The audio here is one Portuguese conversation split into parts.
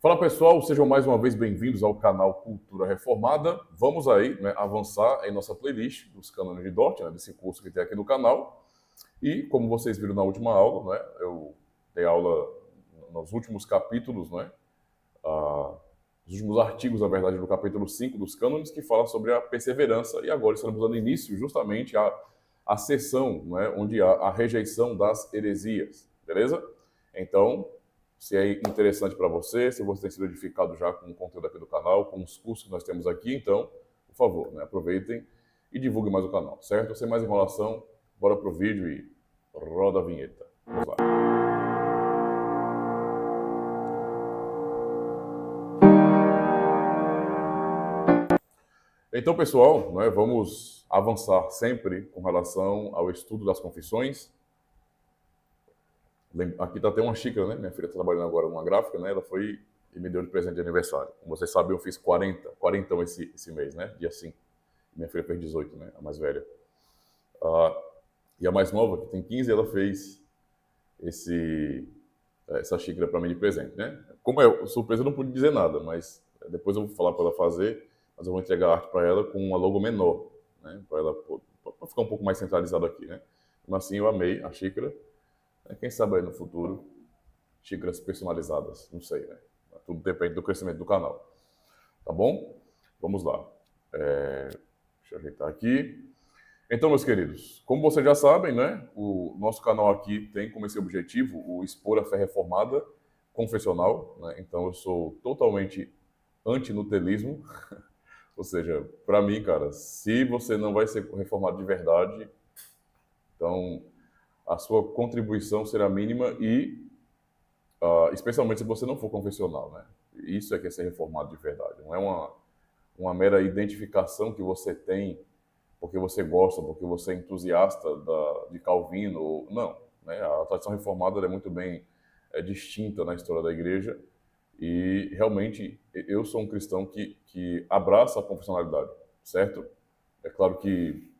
Fala pessoal, sejam mais uma vez bem-vindos ao canal Cultura Reformada. Vamos aí, avançar em nossa playlist dos cânones de Dort, desse curso que tem aqui no canal. E como vocês viram na última aula, eu dei aula nos últimos capítulos, os últimos artigos, na verdade, do capítulo 5 dos cânones, que fala sobre a perseverança. E agora estamos dando início justamente à sessão, onde há a rejeição das heresias, beleza? Então, se é interessante para você, se você tem sido edificado já com o conteúdo aqui do canal, com os cursos que nós temos aqui, então, por favor, aproveitem e divulguem mais o canal, certo? Sem mais enrolação, bora pro vídeo e roda a vinheta. Vamos lá. Então, pessoal, vamos avançar sempre com relação ao estudo das confissões. Aqui está até uma xícara, né? Minha filha está trabalhando agora numa gráfica, né? Ela foi e me deu de presente de aniversário. Como vocês sabem, eu fiz 40 esse mês, né? Dia 5. Minha filha fez 18, né? A mais velha. E a mais nova, que tem 15, ela fez essa xícara para mim de presente, né? Como é surpresa, eu não pude dizer nada, mas depois eu vou falar para ela fazer, mas eu vou entregar a arte para ela com uma logo menor, né? Para ela pra ficar um pouco mais centralizado aqui, né? Mas assim, eu amei a xícara. Quem sabe aí no futuro, xícaras personalizadas, não sei, né? Tudo depende do crescimento do canal. Tá bom? Vamos lá. Deixa eu ajeitar aqui. Então, meus queridos, como vocês já sabem, né? O nosso canal aqui tem como esse objetivo o expor a fé reformada confessional, né? Então, eu sou totalmente anti-nutelismo. Ou seja, para mim, cara, se você não vai ser reformado de verdade, então a sua contribuição será mínima e, especialmente se você não for confessional, né? Isso é que é ser reformado de verdade. Não é uma mera identificação que você tem porque você gosta, porque você é entusiasta de Calvino. Não, né? A tradição reformada é muito bem distinta na história da igreja e, realmente, eu sou um cristão que abraça a confessionalidade, certo? É claro que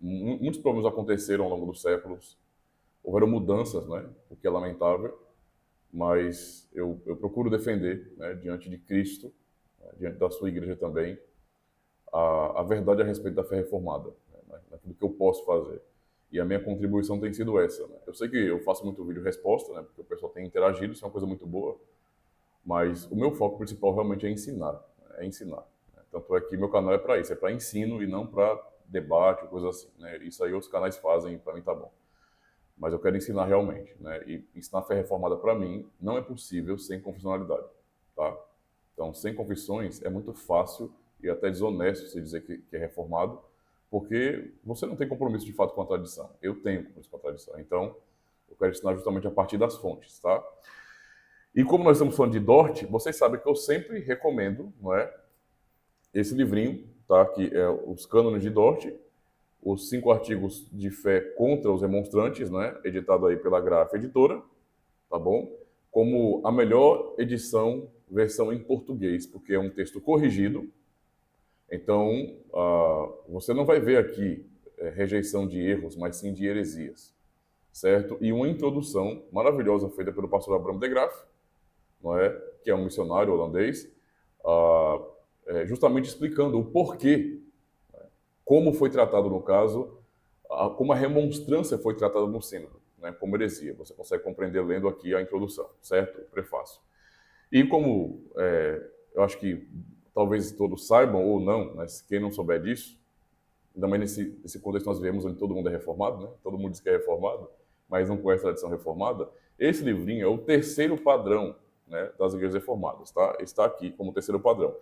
muitos problemas aconteceram ao longo dos séculos, houveram mudanças, né? O que é lamentável, mas eu procuro defender, né, diante de Cristo, diante da sua igreja também, a verdade a respeito da fé reformada, né, naquilo que eu posso fazer. E a minha contribuição tem sido essa, né? Eu sei que eu faço muito vídeo-resposta, né, porque o pessoal tem interagido, isso é uma coisa muito boa, mas o meu foco principal realmente é ensinar, né? Tanto é que meu canal é para isso, é para ensino e não para debate, coisa assim, né? Isso aí outros canais fazem, para mim tá bom. Mas eu quero ensinar realmente, né? E ensinar a fé reformada, para mim, não é possível sem confessionalidade, tá? Então, sem confissões, é muito fácil e até desonesto você dizer que é reformado, porque você não tem compromisso de fato com a tradição. Eu tenho compromisso com a tradição. Então, eu quero ensinar justamente a partir das fontes, tá? E como nós estamos falando de Dort, vocês sabem que eu sempre recomendo, esse livrinho, tá? Que é Os Cânones de Dort, os 5 artigos de fé contra os remonstrantes, né? Editado aí pela Grafa Editora, tá bom? Como a melhor edição, versão em português, porque é um texto corrigido. Então, você não vai ver aqui rejeição de erros, mas sim de heresias, certo? E uma introdução maravilhosa feita pelo pastor Abraham de Graaf, que é um missionário holandês, justamente explicando o porquê, como foi tratado no caso, como a remonstrância foi tratada no sínodo, né, como heresia. Você consegue compreender lendo aqui a introdução, certo? O prefácio. E como eu acho que talvez todos saibam ou não, né, quem não souber disso, ainda mais nesse contexto nós vivemos onde todo mundo é reformado, né? Todo mundo diz que é reformado, mas não conhece a tradição reformada. Esse livrinho é o terceiro padrão, né, das igrejas reformadas, tá? Está aqui como terceiro padrão.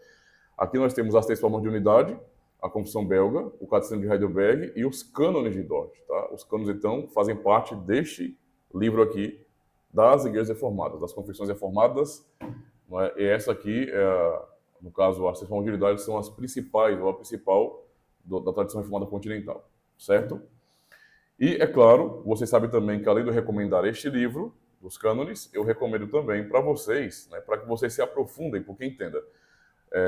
Aqui nós temos as 3 formas de unidade, a Confissão Belga, o Catecismo de Heidelberg e os Cânones de Dort, tá? Os cânones, então, fazem parte deste livro aqui das igrejas reformadas, das confissões reformadas, E essa aqui, no caso, as 3 formas de unidade são as principais, ou a principal da tradição reformada continental, certo? E, é claro, vocês sabem também que, além de eu recomendar este livro, dos cânones, eu recomendo também para vocês, né, para que vocês se aprofundem, porque entenda,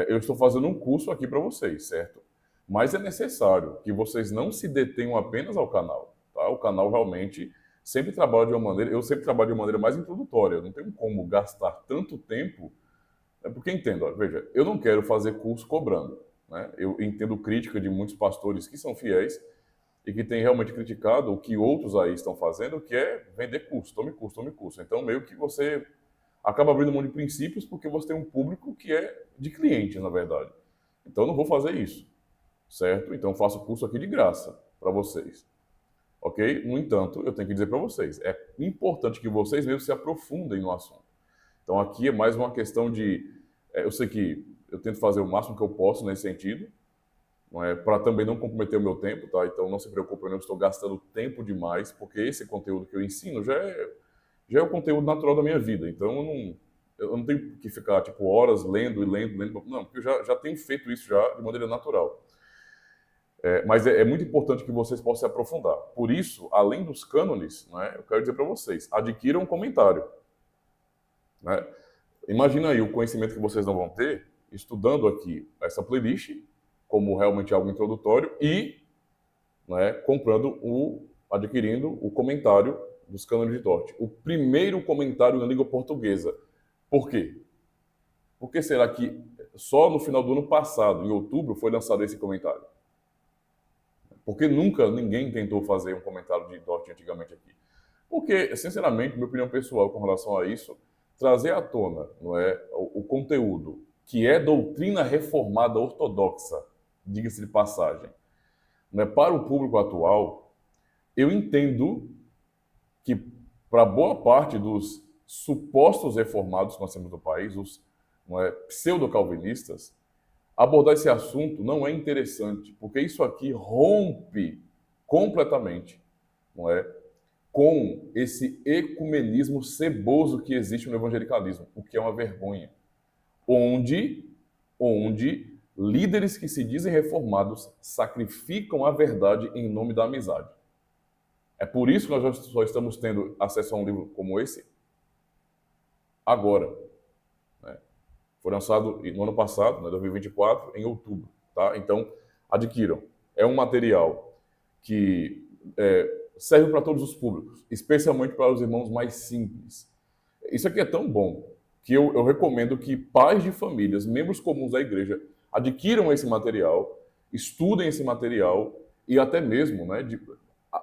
eu estou fazendo um curso aqui para vocês, certo? Mas é necessário que vocês não se detenham apenas ao canal, tá? O canal realmente sempre trabalha de uma maneira, eu sempre trabalho de uma maneira mais introdutória, eu não tenho como gastar tanto tempo É porque entendo, ó, veja, eu não quero fazer curso cobrando, né? Eu entendo crítica de muitos pastores que são fiéis e que têm realmente criticado o que outros aí estão fazendo, que é vender curso, tome curso, tome curso. Então, meio que você acaba abrindo mão de princípios porque você tem um público que é de clientes, na verdade. Então, eu não vou fazer isso, certo? Então, eu faço curso aqui de graça para vocês, ok? No entanto, eu tenho que dizer para vocês, é importante que vocês mesmos se aprofundem no assunto. Então, aqui é mais uma questão de... eu sei que eu tento fazer o máximo que eu posso nesse sentido, não é, para também não comprometer o meu tempo, tá? Então, não se preocupe, eu não estou gastando tempo demais, porque esse conteúdo que eu ensino já é o conteúdo natural da minha vida. Então, eu não tenho que ficar, tipo, horas lendo e lendo, lendo. Não, porque eu já tenho feito isso já de maneira natural. Mas é muito importante que vocês possam se aprofundar. Por isso, além dos cânones, né, eu quero dizer para vocês, adquiram um comentário. Né? Imagina aí o conhecimento que vocês não vão ter estudando aqui essa playlist, como realmente algo introdutório, e, né, adquirindo o comentário dos cânones de Dort. O primeiro comentário na língua portuguesa. Por quê? Por que será que só no final do ano passado, em outubro, foi lançado esse comentário? Porque nunca ninguém tentou fazer um comentário de Dort antigamente aqui. Porque, sinceramente, minha opinião pessoal com relação a isso, trazer à tona, não é, o conteúdo que é doutrina reformada ortodoxa, diga-se de passagem, não é, para o público atual, eu entendo que para boa parte dos supostos reformados que nós temos no país, os, não é, pseudo-calvinistas, abordar esse assunto não é interessante, porque isso aqui rompe completamente, não é, com esse ecumenismo ceboso que existe no evangelicalismo, o que é uma vergonha. Onde líderes que se dizem reformados sacrificam a verdade em nome da amizade. É por isso que nós só estamos tendo acesso a um livro como esse agora. Né? Foi lançado no ano passado, né, 2024, em outubro. Tá? Então, adquiram. É um material que serve para todos os públicos, especialmente para os irmãos mais simples. Isso aqui é tão bom que eu recomendo que pais de famílias, membros comuns da igreja, adquiram esse material, estudem esse material e até mesmo, né,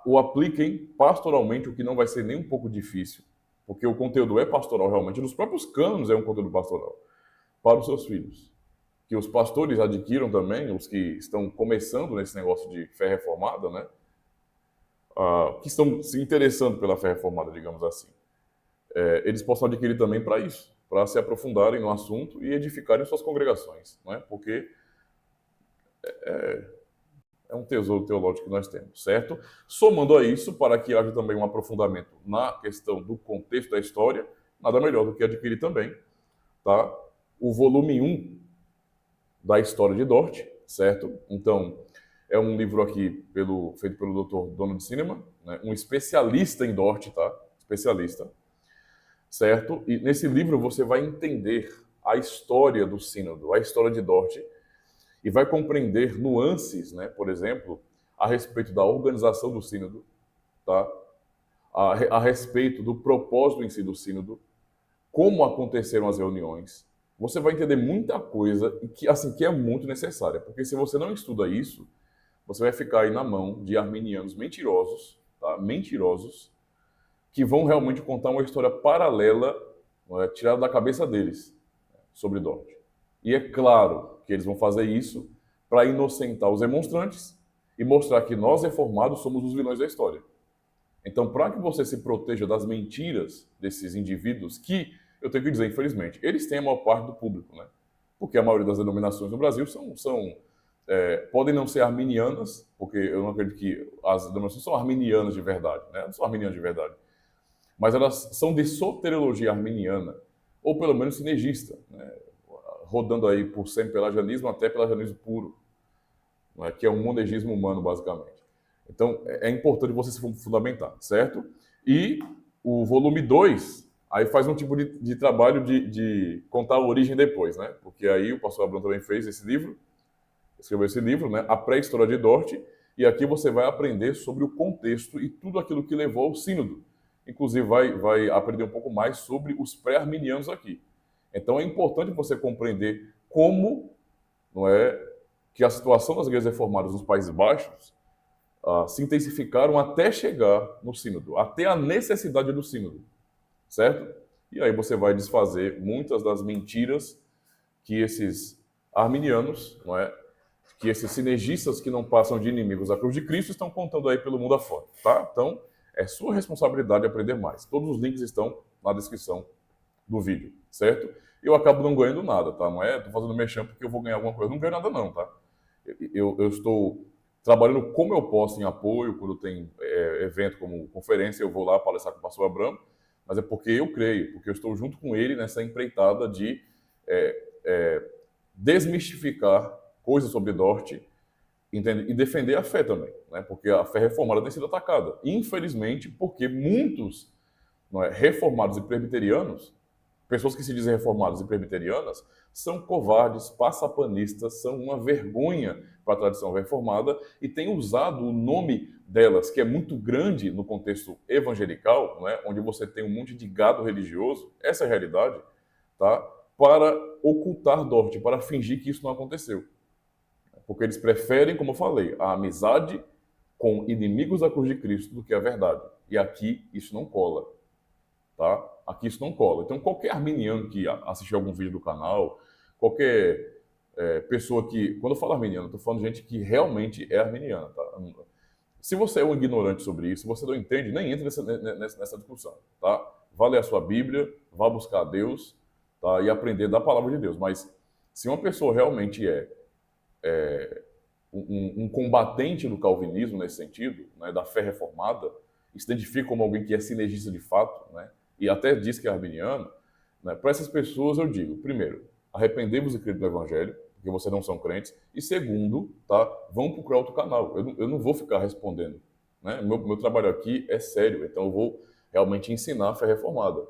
o apliquem pastoralmente, o que não vai ser nem um pouco difícil, porque o conteúdo é pastoral realmente, nos próprios cânones é um conteúdo pastoral, para os seus filhos. Que os pastores adquiram também, os que estão começando nesse negócio de fé reformada, né, que estão se interessando pela fé reformada, digamos assim. Eles possam adquirir também para isso, para se aprofundarem no assunto e edificarem suas congregações, não é? Porque é um tesouro teológico que nós temos, certo? Somando a isso, para que haja também um aprofundamento na questão do contexto da história, nada melhor do que adquirir também, tá? O volume 1 da história de Dort, certo? Então, é um livro aqui feito pelo Dr. Donald Cinema, né? Um especialista em Dort, tá? Especialista, certo? E nesse livro você vai entender a história do sínodo, a história de Dort, e vai compreender nuances, né? Por exemplo, a respeito da organização do sínodo, tá? A respeito do propósito em si do sínodo, como aconteceram as reuniões. Você vai entender muita coisa que, assim, que é muito necessária, porque se você não estuda isso, você vai ficar aí na mão de arminianos mentirosos, tá? Mentirosos, que vão realmente contar uma história paralela, tirada da cabeça deles, sobre Dort. E é claro que eles vão fazer isso para inocentar os demonstrantes e mostrar que nós reformados somos os vilões da história. Então, para que você se proteja das mentiras desses indivíduos que, eu tenho que dizer, infelizmente, eles têm a maior parte do público, né? Porque a maioria das denominações no Brasil podem não ser arminianas, porque eu não acredito que as denominações são arminianas de verdade, né? Não são arminianas de verdade. Mas elas são de soteriologia arminiana, ou pelo menos sinergista, né? Rodando aí por semi-pelagianismo até pelagianismo puro, né? Que é um monegismo humano, basicamente. Então, é importante você se fundamentar, certo? E o volume 2, aí faz um tipo de trabalho de contar a origem depois, né? Porque aí o pastor Abrão também fez esse livro, escreveu esse livro, né? A Pré-História de Dort, e aqui você vai aprender sobre o contexto e tudo aquilo que levou ao sínodo. Inclusive, vai aprender um pouco mais sobre os pré-arminianos aqui. Então é importante você compreender como, não é, que a situação das igrejas reformadas nos Países Baixos se intensificaram até chegar no sínodo, até a necessidade do sínodo, certo? E aí você vai desfazer muitas das mentiras que esses arminianos, não é, que esses sinergistas que não passam de inimigos da cruz de Cristo estão contando aí pelo mundo afora, tá? Então, é sua responsabilidade aprender mais. Todos os links estão na descrição do vídeo, certo? Eu acabo não ganhando nada, tá? Não é, tô fazendo merchan porque eu vou ganhar alguma coisa. Eu não ganho nada não, tá? Eu estou trabalhando como eu posso em apoio, quando tem evento como conferência, eu vou lá palestrar com o pastor Abramo, mas é porque eu creio, porque eu estou junto com ele nessa empreitada de desmistificar coisas sobre Dort, entende? E defender a fé também, né? Porque a fé reformada tem sido atacada. Infelizmente, porque muitos, não é, reformados e presbiterianos, pessoas que se dizem reformadas e presbiterianas, são covardes, passapanistas, são uma vergonha para a tradição reformada e têm usado o nome delas, que é muito grande no contexto evangelical, não é? Onde você tem um monte de gado religioso, essa é a realidade, tá? Para ocultar Dort, para fingir que isso não aconteceu. Porque eles preferem, como eu falei, a amizade com inimigos da cruz de Cristo do que a verdade. E aqui isso não cola, tá? Aqui isso não cola. Então qualquer arminiano que assistir algum vídeo do canal, qualquer pessoa que... Quando eu falo arminiano, eu estou falando de gente que realmente é arminiana, tá? Se você é um ignorante sobre isso, se você não entende, nem entre nessa discussão, tá? Vá ler a sua Bíblia, vá buscar a Deus, tá? E aprender da palavra de Deus. Mas se uma pessoa realmente é um combatente do calvinismo nesse sentido, né, da fé reformada, e se identifica como alguém que é sinergista de fato, né, e até diz que é arminiano, né, para essas pessoas eu digo, primeiro, arrependei-vos e crede no Evangelho, porque vocês não são crentes, e segundo, tá, vão procurar outro canal. Eu não vou ficar respondendo. Né? Meu trabalho aqui é sério, então eu vou realmente ensinar a fé reformada.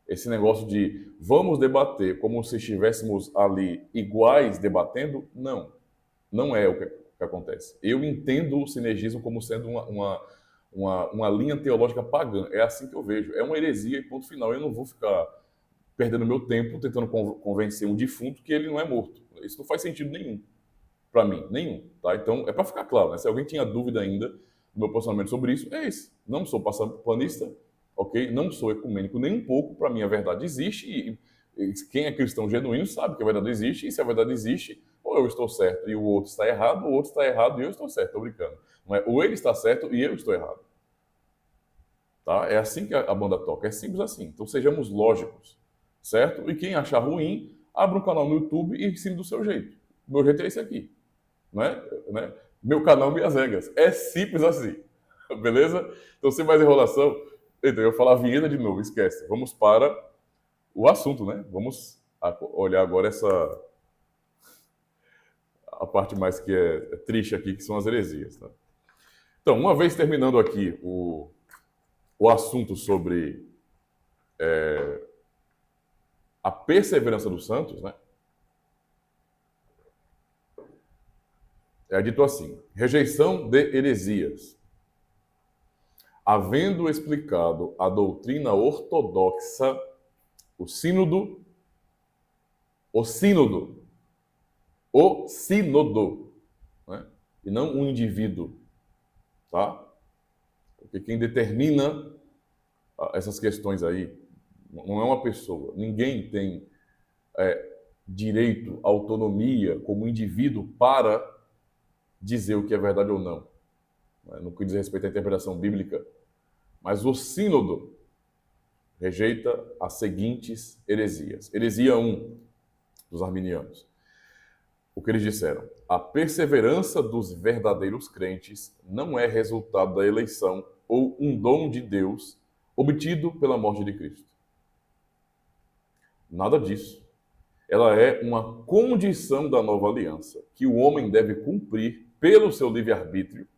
Esse negócio de vamos debater como se estivéssemos ali iguais debatendo, não é o que acontece. Eu entendo o sinergismo como sendo uma linha teológica pagã. É assim que eu vejo. É uma heresia e ponto final. Eu não vou ficar perdendo meu tempo tentando convencer um defunto que ele não é morto. Isso não faz sentido nenhum para mim, nenhum. Tá? Então, é para ficar claro, né? Se alguém tinha dúvida ainda do meu posicionamento sobre isso, é esse. Não sou passapanista, ok? Não sou ecumênico nem um pouco. Para mim, a verdade existe e quem é cristão genuíno sabe que a verdade existe, e se a verdade existe, ou eu estou certo e o outro está errado, ou o outro está errado e eu estou certo. Estou brincando. Não é? Ou ele está certo e eu estou errado. Tá? É assim que a banda toca, é simples assim. Então sejamos lógicos, certo? E quem achar ruim, abra um canal no YouTube e ensine do seu jeito. O meu jeito é esse aqui. Né? Meu canal Minhas Regras. É simples assim. Beleza? Então, sem mais enrolação, então, eu vou falar a vinheta de novo, esquece. Vamos para o assunto, né? Vamos olhar agora a parte mais que é triste aqui, que são as heresias. Tá? Então, uma vez terminando aqui o assunto sobre a perseverança dos santos, né? É dito assim: rejeição de heresias. Havendo explicado a doutrina ortodoxa, o sínodo, né? E não um indivíduo, tá? Porque quem determina essas questões aí não é uma pessoa. Ninguém tem direito, autonomia como indivíduo para dizer o que é verdade ou não. No que diz respeito à interpretação bíblica. Mas o sínodo rejeita as seguintes heresias. Heresia 1 dos arminianos. O que eles disseram? A perseverança dos verdadeiros crentes não é resultado da eleição ou um dom de Deus obtido pela morte de Cristo. Nada disso. Ela é uma condição da nova aliança que o homem deve cumprir pelo seu livre-arbítrio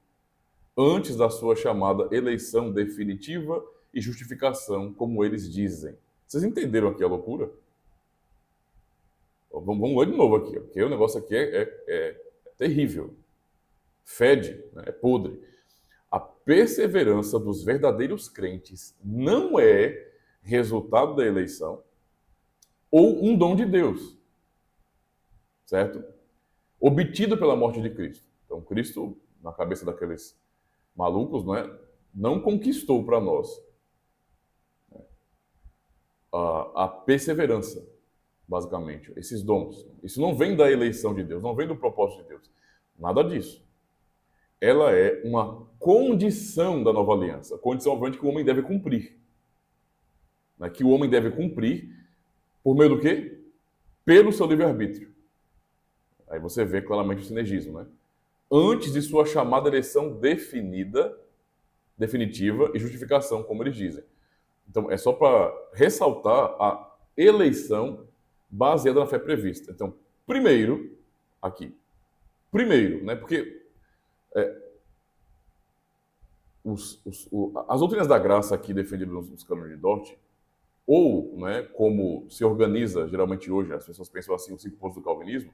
antes da sua chamada eleição definitiva e justificação, como eles dizem. Vocês entenderam aqui a loucura? Vamos ler de novo aqui, porque o negócio aqui é terrível. Fede, né? É podre. A perseverança dos verdadeiros crentes não é resultado da eleição ou um dom de Deus, certo? Obtido pela morte de Cristo. Então, Cristo, na cabeça daqueles malucos, não conquistou para nós a perseverança, basicamente, esses dons. Isso não vem da eleição de Deus, não vem do propósito de Deus. Nada disso. Ela é uma condição da nova aliança, condição, obviamente, que o homem deve cumprir. Que o homem deve cumprir por meio do quê? Pelo seu livre-arbítrio. Aí você vê claramente o sinergismo, antes de sua chamada eleição definida, definitiva e justificação, como eles dizem. Então, é só para ressaltar a eleição baseada na fé prevista. Então, primeiro, porque as doutrinas da graça aqui defendidas nos cânones de Dort, ou, como se organiza geralmente hoje, as pessoas pensam assim, os 5 pontos do calvinismo,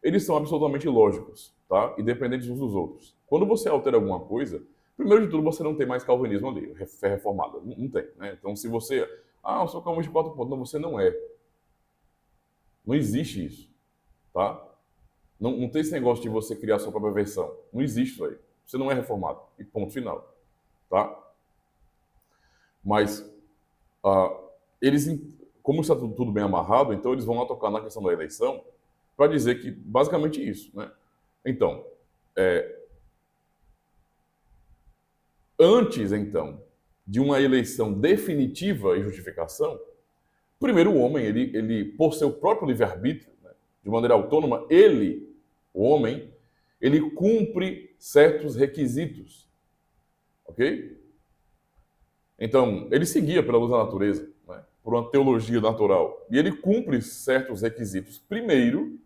eles são absolutamente lógicos, tá? Independentes uns dos outros. Quando você altera alguma coisa, primeiro de tudo, você não tem mais calvinismo ali, fé reformada. Não tem, Então, se você... eu sou calvinista de 4 pontos. Não, você não é. Não existe isso, tá? Não tem esse negócio de você criar a sua própria versão. Não existe isso aí. Você não é reformado. E ponto final, tá? Mas, eles, como está tudo bem amarrado, então eles vão lá tocar na questão da eleição para dizer que, basicamente, isso, Então, antes, então, de uma eleição definitiva e justificação, primeiro o homem, ele por seu próprio livre-arbítrio, de maneira autônoma, o homem, ele cumpre certos requisitos, ok? Então, ele seguia pela luz da natureza, por uma teologia natural, e ele cumpre certos requisitos, primeiro,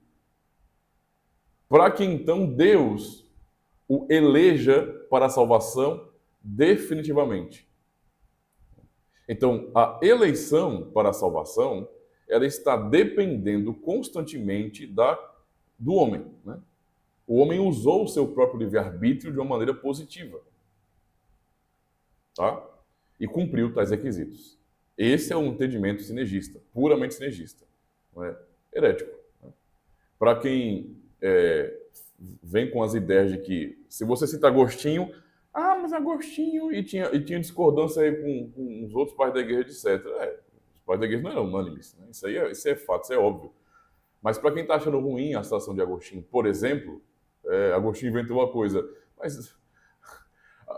para que então Deus o eleja para a salvação definitivamente. Então, a eleição para a salvação, ela está dependendo constantemente do homem. O homem usou o seu próprio livre-arbítrio de uma maneira positiva. Tá? E cumpriu tais requisitos. Esse é um entendimento sinergista, puramente sinergista. Herético. Para quem vem com as ideias de que, se você cita Agostinho, mas Agostinho, e tinha discordância aí com os outros pais da igreja, etc. Os pais da igreja não eram unânimes, Isso é fato, isso é óbvio. Mas para quem está achando ruim a citação de Agostinho, por exemplo, Agostinho inventou uma coisa, mas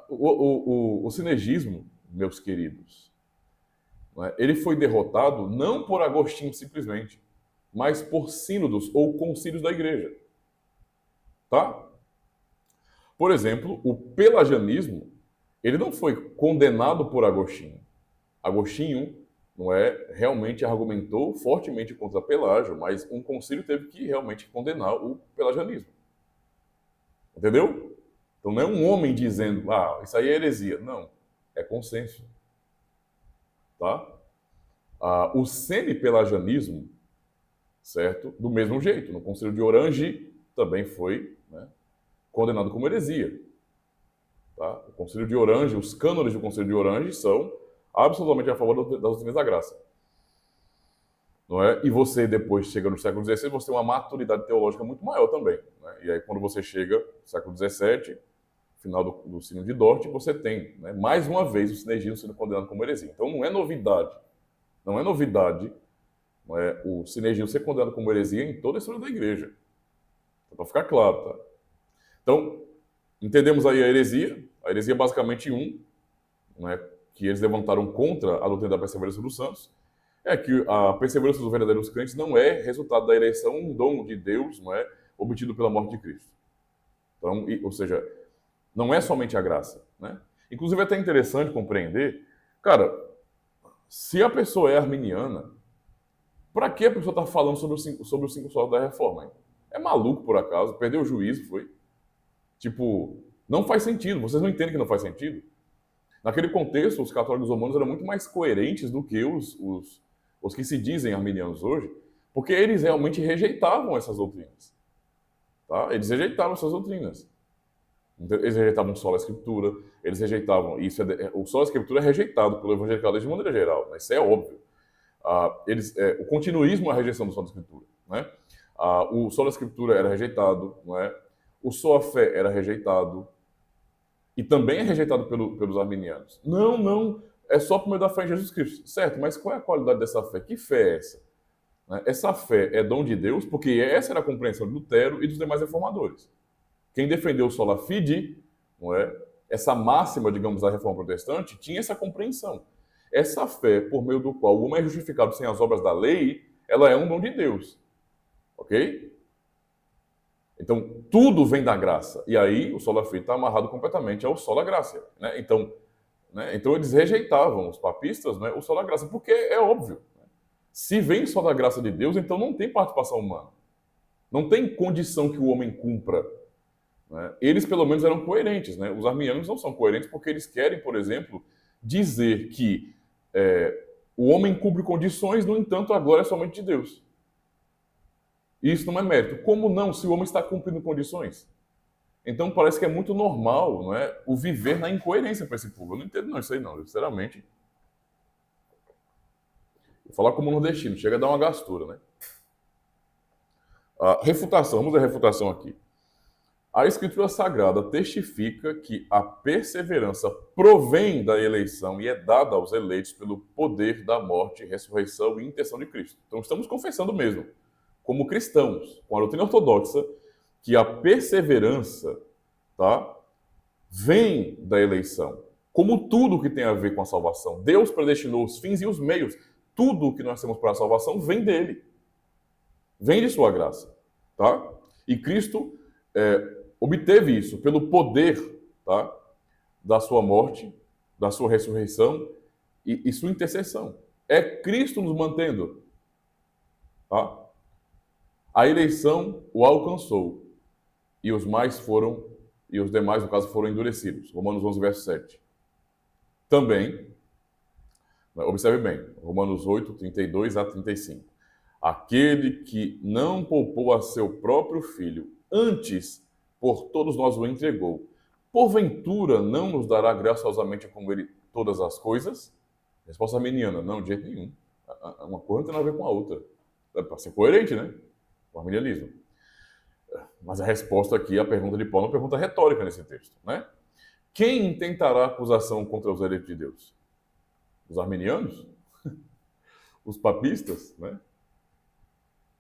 o sinergismo, meus queridos, ele foi derrotado não por Agostinho simplesmente, mas por sínodos ou concílios da igreja. Tá? Por exemplo, o pelagianismo, ele não foi condenado por Agostinho. Agostinho realmente argumentou fortemente contra Pelágio, mas um concílio teve que realmente condenar o pelagianismo. Entendeu? Então não é um homem dizendo, isso aí é heresia. Não, é consenso. Tá? O semi-pelagianismo, certo? Do mesmo jeito, no concílio de Orange também foi condenado como heresia. Tá? O concílio de Orange, os cânones do concílio de Orange são absolutamente a favor das doutrinas da graça. Não é? E você depois chega no século XVI, você tem uma maturidade teológica muito maior também. E aí quando você chega no século XVII, final do Sínodo de Dort, você tem, mais uma vez, o sinergismo sendo condenado como heresia. Então não é novidade. Não é novidade o sinergismo ser condenado como heresia em toda a história da igreja. Para ficar claro, tá? Então, entendemos aí a heresia. A heresia é basicamente que eles levantaram contra a doutrina da perseverança dos santos, é que a perseverança dos verdadeiros crentes não é resultado da eleição, um dom de Deus, obtido pela morte de Cristo. Então, ou seja, não é somente a graça. Inclusive é até interessante compreender, cara, se a pessoa é arminiana, para que a pessoa está falando sobre os 5 solas da reforma? É maluco, por acaso? Perdeu o juízo, foi? Tipo, não faz sentido. Vocês não entendem que não faz sentido? Naquele contexto, os católicos romanos eram muito mais coerentes do que os que se dizem arminianos hoje, porque eles realmente rejeitavam essas doutrinas. Tá? Eles rejeitavam essas doutrinas. Eles rejeitavam só a escritura, eles rejeitavam... o só a escritura é rejeitado pelo evangelicalismo de maneira geral, isso é óbvio. O continuismo é a rejeição do Sola Escritura, né? O Sola Escritura era rejeitado, não é? O Sola Fé era rejeitado, e também é rejeitado pelos arminianos. Não, não, é só por meio da fé em Jesus Cristo. Certo, mas qual é a qualidade dessa fé? Que fé é essa? Né? Essa fé é dom de Deus, porque essa era a compreensão de Lutero e dos demais reformadores. Quem defendeu o sola fide, não é? Essa máxima, digamos, da reforma protestante, tinha essa compreensão. Essa fé, por meio do qual o homem é justificado sem as obras da lei, ela é um dom de Deus. Ok? Então, tudo vem da graça. E aí, o sola fide está amarrado completamente ao sola gracia. Né? Então, eles rejeitavam, os papistas, né, o sola gracia, porque é óbvio. Né? Se vem só da graça de Deus, então não tem participação humana. Não tem condição que o homem cumpra. Né? Eles, pelo menos, eram coerentes. Né? Os arminianos não são coerentes porque eles querem, por exemplo, dizer que o homem cumpre condições, no entanto, a glória é somente de Deus. E isso não é mérito. Como não, se o homem está cumprindo condições? Então parece que é muito normal, não é, o viver na incoerência para esse povo. Eu não entendo não, isso aí não, sinceramente. Vou falar como nordestino, chega a dar uma gastura, né? A refutação, vamos ver a refutação aqui. A Escritura Sagrada testifica que a perseverança provém da eleição e é dada aos eleitos pelo poder da morte, ressurreição e intercessão de Cristo. Então estamos confessando mesmo, como cristãos, com a doutrina ortodoxa, que a perseverança, tá, vem da eleição. Como tudo que tem a ver com a salvação. Deus predestinou os fins e os meios. Tudo que nós temos para a salvação vem dele. Vem de sua graça. Tá? E Cristo obteve isso pelo poder, tá, da sua morte, da sua ressurreição e sua intercessão. É Cristo nos mantendo. Tá? A eleição o alcançou e os demais, no caso, foram endurecidos. Romanos 11, verso 7. Também, observe bem, Romanos 8, 32 a 35. Aquele que não poupou a seu próprio filho, antes por todos nós o entregou, porventura não nos dará graciosamente com ele todas as coisas? Resposta arminiana, não, de jeito nenhum. Uma coisa não tem nada a ver com a outra. É para ser coerente, né? O arminianismo. Mas a resposta aqui, a pergunta de Paulo, é uma pergunta retórica nesse texto, né? Quem intentará acusação contra os eleitos de Deus? Os arminianos? Os papistas, né?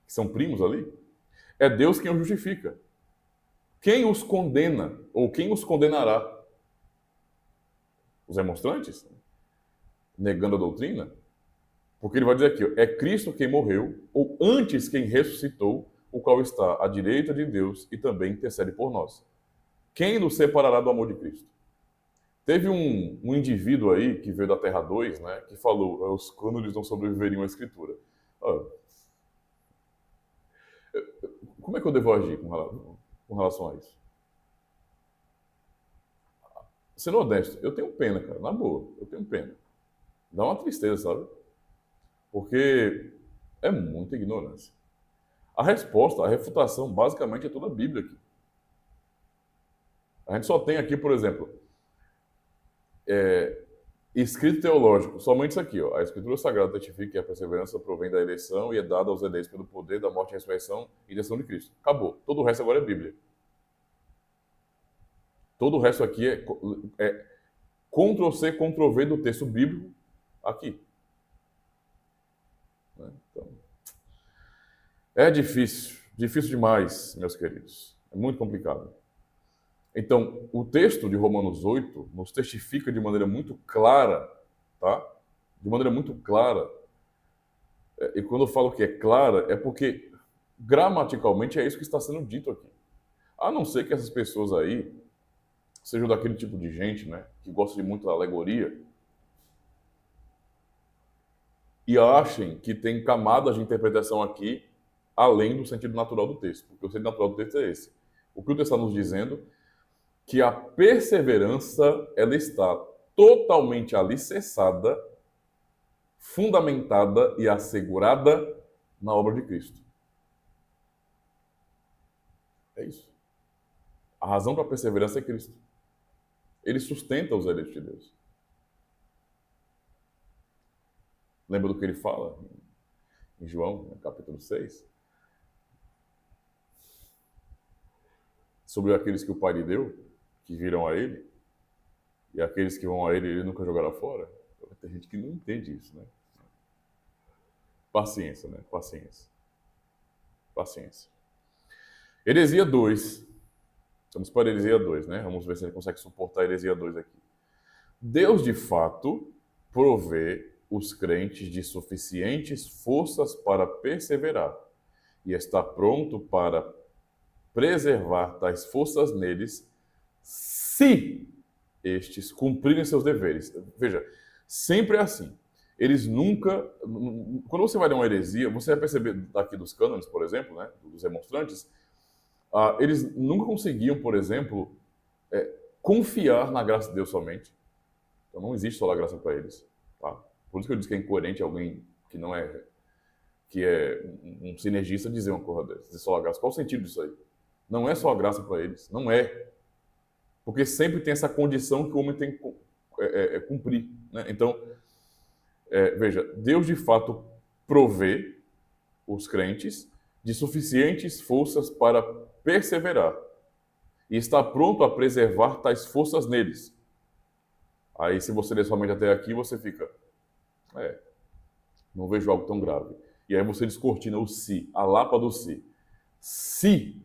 Que são primos ali? É Deus quem os justifica. Quem os condena? Ou quem os condenará? Os demonstrantes? Negando a doutrina? Porque ele vai dizer aqui, é Cristo quem morreu, ou antes quem ressuscitou, o qual está à direita de Deus e também intercede por nós. Quem nos separará do amor de Cristo? Teve um indivíduo aí que veio da Terra 2, né, que falou, os cânones não sobreviveriam à Escritura. Como é que eu devo agir com relação a isso? Sendo honesto, eu tenho pena, cara, na boa, eu tenho pena. Dá uma tristeza, sabe? Porque é muita ignorância. A resposta, a refutação, basicamente é toda a Bíblia aqui. A gente só tem aqui, por exemplo, escrito teológico, somente isso aqui, ó. A Escritura Sagrada testifica que a perseverança provém da eleição e é dada aos eleitos pelo poder da morte, ressurreição e intercessão de Cristo. Acabou. Todo o resto agora é Bíblia. Todo o resto aqui é Ctrl-C, Ctrl-V do texto bíblico aqui. Então, é difícil demais, meus queridos. É muito complicado. Então, o texto de Romanos 8 nos testifica de maneira muito clara, tá? De maneira muito clara. E quando eu falo que é clara, é porque gramaticalmente é isso que está sendo dito aqui. A não ser que essas pessoas aí sejam daquele tipo de gente, né, que gosta de muito da alegoria e achem que tem camadas de interpretação aqui além do sentido natural do texto, porque o sentido natural do texto é esse. O que o texto está nos dizendo que a perseverança ela está totalmente alicerçada, fundamentada e assegurada na obra de Cristo. É isso. A razão para a perseverança é Cristo. Ele sustenta os eleitos de Deus. Lembra do que ele fala em João, no capítulo 6? Sobre aqueles que o Pai lhe deu, que viram a ele, e aqueles que vão a ele, ele nunca jogará fora. Tem gente que não entende isso, né? Paciência, né? Paciência. Paciência. Heresia 2. Estamos para heresia 2, né? Vamos ver se ele consegue suportar a heresia 2 aqui. Deus, de fato, provê os crentes de suficientes forças para perseverar e está pronto para preservar tais forças neles, se estes cumprirem seus deveres. Veja, sempre é assim. Eles nunca... Quando você vai ler uma heresia, você vai perceber daqui dos cânones, por exemplo, né, dos remonstrantes, eles nunca conseguiam, por exemplo, confiar na graça de Deus somente. Então não existe só a graça para eles. Tá? Por isso que eu disse que é incoerente alguém que não é... que é um sinergista dizer uma coisa dessa. Dizer só a graça. Qual o sentido disso aí? Não é só a graça para eles. Não é. Porque sempre tem essa condição que o homem tem que cumprir. Né? Então, veja, Deus de fato provê os crentes de suficientes forças para perseverar e está pronto a preservar tais forças neles. Aí, se você ler somente até aqui, você fica... não vejo algo tão grave. E aí você descortina o se, a lapa do se. Se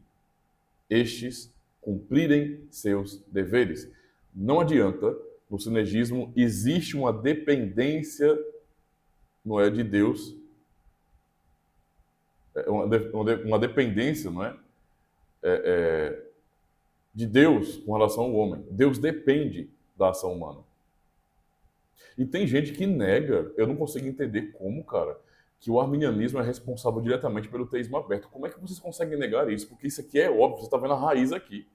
estes cumprirem seus deveres. Não adianta, no sinergismo existe uma dependência, não é, de Deus, uma dependência, não é, de Deus com relação ao homem. Deus depende da ação humana. E tem gente que nega, eu não consigo entender como, cara, que o arminianismo é responsável diretamente pelo teísmo aberto. Como é que vocês conseguem negar isso? Porque isso aqui é óbvio, você está vendo a raiz aqui.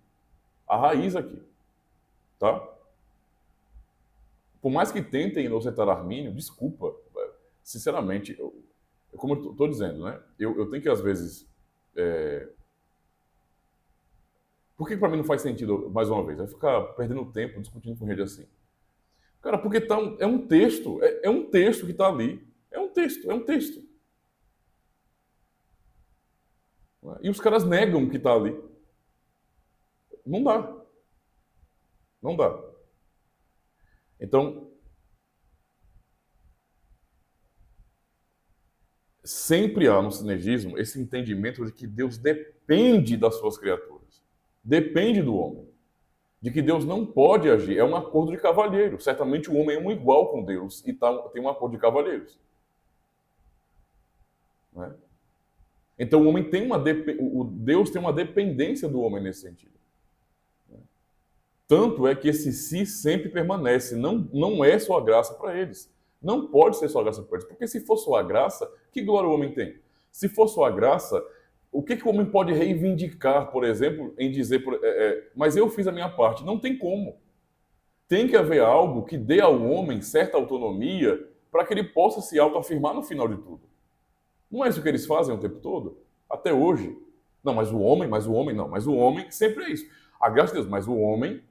A raiz aqui. Tá? Por mais que tentem inocentar Armínio, desculpa, sinceramente, como eu estou dizendo, né? Eu tenho que, às vezes... Por que para mim não faz sentido, mais uma vez, ficar perdendo tempo discutindo com gente assim? Cara, porque é um texto, é um texto que está ali. É um texto. E os caras negam que está ali. Não dá. Não dá. Então, sempre há no sinergismo esse entendimento de que Deus depende das suas criaturas. Depende do homem. De que Deus não pode agir. É um acordo de cavalheiro. Certamente o homem é um igual com Deus e tem um acordo de cavalheiros. Não é? Então o homem tem Deus tem uma dependência do homem nesse sentido. Tanto é que esse si sempre permanece. Não é só a graça para eles. Não pode ser só a graça para eles. Porque se for só a graça, que glória o homem tem? Se for só a graça, o que o homem pode reivindicar, por exemplo, em dizer, mas eu fiz a minha parte? Não tem como. Tem que haver algo que dê ao homem certa autonomia para que ele possa se autoafirmar no final de tudo. Não é isso que eles fazem o tempo todo? Até hoje. Não, mas o homem sempre é isso. A graça de Deus, mas o homem,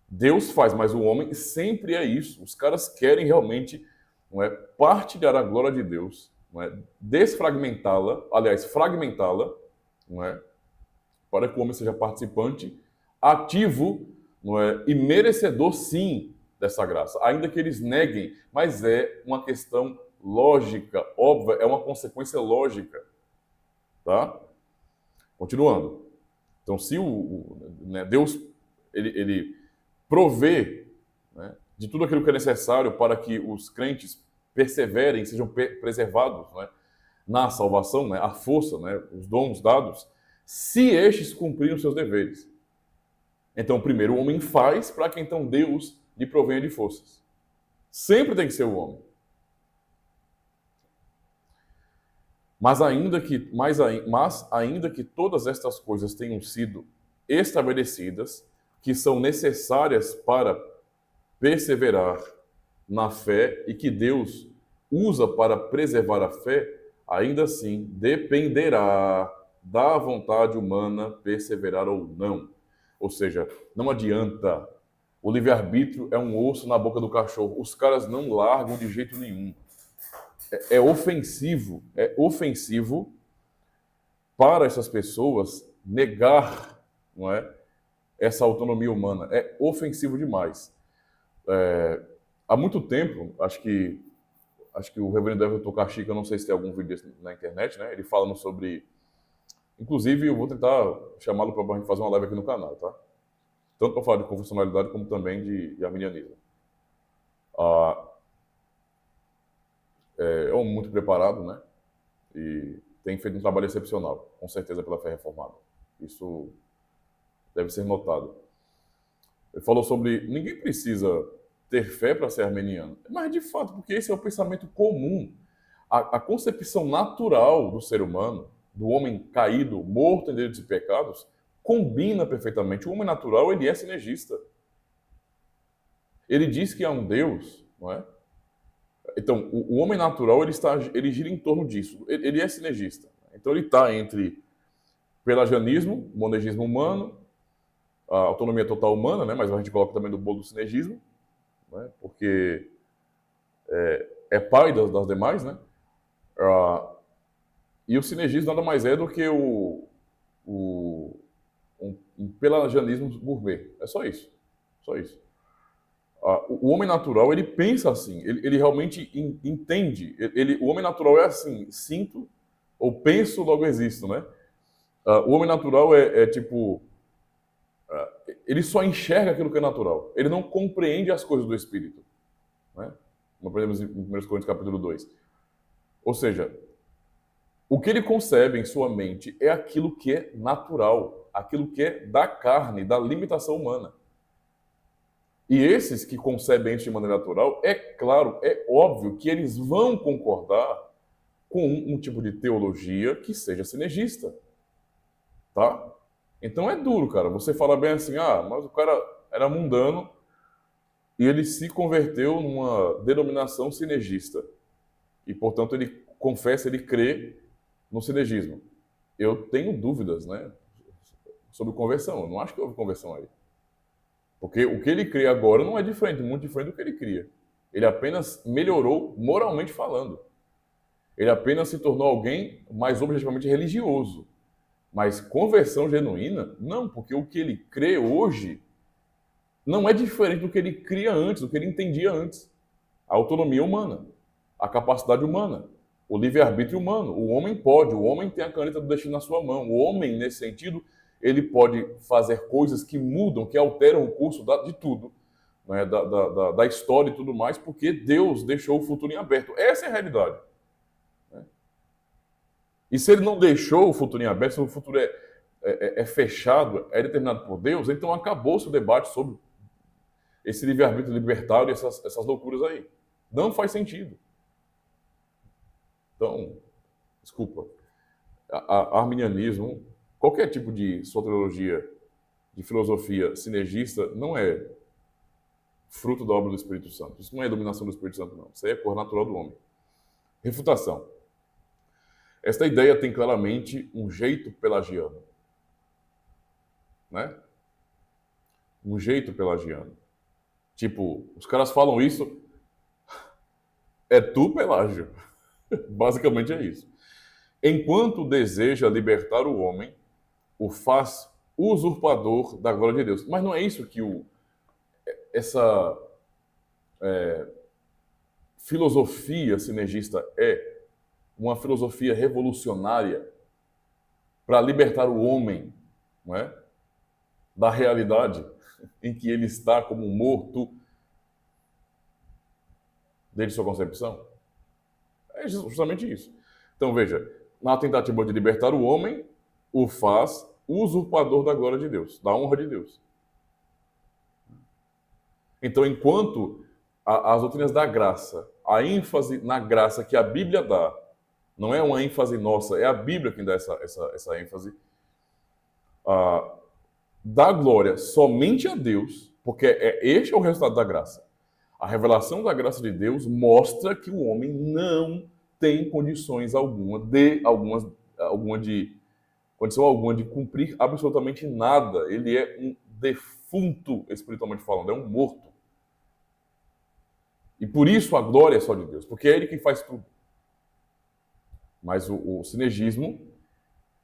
Deus faz, mas o homem sempre é isso. Os caras querem realmente, não é, partilhar a glória de Deus, não é, desfragmentá-la, aliás, fragmentá-la, não é, para que o homem seja participante, ativo, não é, e merecedor, sim, dessa graça. Ainda que eles neguem, mas é uma questão lógica, óbvia, é uma consequência lógica. Tá? Continuando. Então, se Deus ele provê, né, de tudo aquilo que é necessário para que os crentes perseverem, sejam preservados, né, na salvação, né, a força, né, os dons dados, se estes cumprirem os seus deveres. Então, primeiro o homem faz para que então Deus lhe provenha de forças. Sempre tem que ser o homem. Mas ainda que todas estas coisas tenham sido estabelecidas, que são necessárias para perseverar na fé e que Deus usa para preservar a fé, ainda assim dependerá da vontade humana perseverar ou não. Ou seja, não adianta. O livre-arbítrio é um osso na boca do cachorro. Os caras não largam de jeito nenhum. é ofensivo para essas pessoas negar, não é, essa autonomia humana. É ofensivo demais. Há muito tempo, acho que o reverendo Everton Cachica, eu não sei se tem algum vídeo desse na internet, né? Ele falando sobre... Inclusive, eu vou tentar chamá-lo para a gente fazer uma live aqui no canal, tá? Tanto para falar de confessionalidade como também de arminianismo. É um homem muito preparado, né? E tem feito um trabalho excepcional, com certeza, pela fé reformada. Isso deve ser notado. Ele falou sobre ninguém precisa ter fé para ser armeniano, mas de fato, porque esse é o pensamento comum. A concepção natural do ser humano, do homem caído, morto em delitos e pecados, combina perfeitamente. O homem natural, ele é sinergista. Ele diz que há um Deus, não é? Então, o homem natural, ele gira em torno disso. Ele é sinergista. Então, ele está entre pelagianismo, monergismo humano, a autonomia total humana, né? Mas a gente coloca também do bolo do sinergismo, né? Porque é pai das demais, né? E o sinergismo nada mais é do que um pelagianismo gourmet. É só isso. Só isso. O homem natural, ele pensa assim, ele realmente entende. O homem natural é assim, sinto ou penso, logo existo, né? O homem natural é tipo... ele só enxerga aquilo que é natural. Ele não compreende as coisas do Espírito. Né? Como aprendemos em 1 Coríntios capítulo 2. Ou seja, o que ele concebe em sua mente é aquilo que é natural, aquilo que é da carne, da limitação humana. E esses que concebem isso de maneira natural, é claro, é óbvio que eles vão concordar com um tipo de teologia que seja sinergista. Tá? Então é duro, cara. Você fala bem assim, mas o cara era mundano e ele se converteu numa denominação sinergista. E, portanto, ele confessa, ele crê no sinergismo. Eu tenho dúvidas, né, sobre conversão. Eu não acho que houve conversão aí. Porque o que ele crê agora não é diferente, muito diferente do que ele cria. Ele apenas melhorou moralmente falando. Ele apenas se tornou alguém mais objetivamente religioso. Mas conversão genuína, não, porque o que ele crê hoje não é diferente do que ele cria antes, do que ele entendia antes. A autonomia humana, a capacidade humana, o livre-arbítrio humano. O homem pode, o homem tem a caneta do destino na sua mão. O homem, nesse sentido, ele pode fazer coisas que mudam, que alteram o curso de tudo, né? da história e tudo mais, porque Deus deixou o futuro em aberto. Essa é a realidade. Né? E se ele não deixou o futuro em aberto, se o futuro é fechado, é determinado por Deus, então acabou-se o debate sobre esse livre-arbítrio libertário e essas loucuras aí. Não faz sentido. Então, desculpa. Arminianismo, qualquer tipo de soteriologia, de filosofia sinergista, não é fruto da obra do Espírito Santo. Isso não é dominação do Espírito Santo, não. Isso aí é cor natural do homem. Refutação. Esta ideia tem claramente um jeito pelagiano. Né? Um jeito pelagiano. Tipo, os caras falam isso, é tu, Pelágio. Basicamente é isso. Enquanto deseja libertar o homem, o faz usurpador da glória de Deus. Mas não é isso que essa filosofia sinergista é? Uma filosofia revolucionária para libertar o homem, não é? Da realidade em que ele está como morto desde sua concepção? É justamente isso. Então, veja, na tentativa de libertar o homem, o faz usurpador da glória de Deus, da honra de Deus. Então, enquanto as doutrinas da graça, a ênfase na graça que a Bíblia dá, não é uma ênfase nossa, é a Bíblia que dá essa ênfase, dá glória somente a Deus, porque este é o resultado da graça. A revelação da graça de Deus mostra que o homem não tem condições condição alguma de cumprir absolutamente nada. Ele é um defunto, espiritualmente falando, é um morto. E por isso a glória é só de Deus, porque é Ele quem faz tudo. Mas o sinergismo,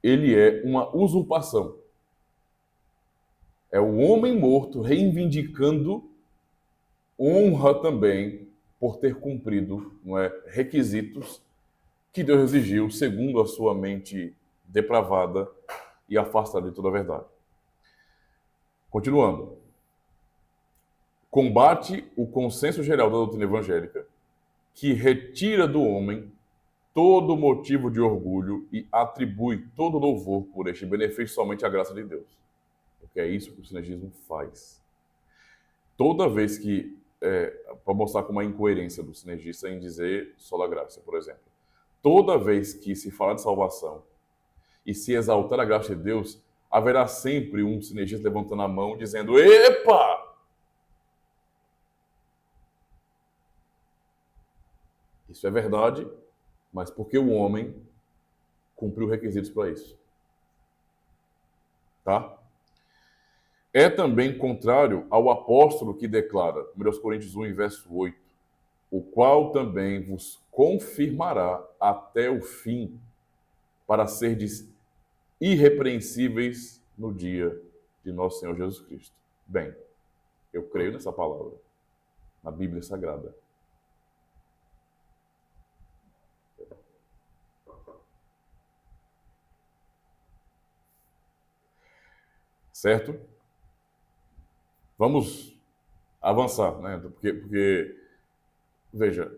ele é uma usurpação. É o homem morto reivindicando honra também por ter cumprido, não é, requisitos que Deus exigiu segundo a sua mente depravada e afastada de toda a verdade. Continuando. Combate o consenso geral da doutrina evangélica, que retira do homem todo motivo de orgulho e atribui todo louvor por este benefício somente à graça de Deus. Porque é isso que o sinergismo faz. Toda vez que, para mostrar como a incoerência do sinergista em dizer só a graça, por exemplo, toda vez que se fala de salvação e se exaltar a graça de Deus, haverá sempre um sinergista levantando a mão dizendo: epa! Isso é verdade, mas porque o homem cumpriu requisitos para isso. Tá? É também contrário ao apóstolo que declara, 1 Coríntios 1, verso 8, o qual também vos confirmará até o fim, para serdes irrepreensíveis no dia de nosso Senhor Jesus Cristo. Bem, eu creio nessa palavra, na Bíblia Sagrada. Certo? Vamos avançar, né? Porque, veja,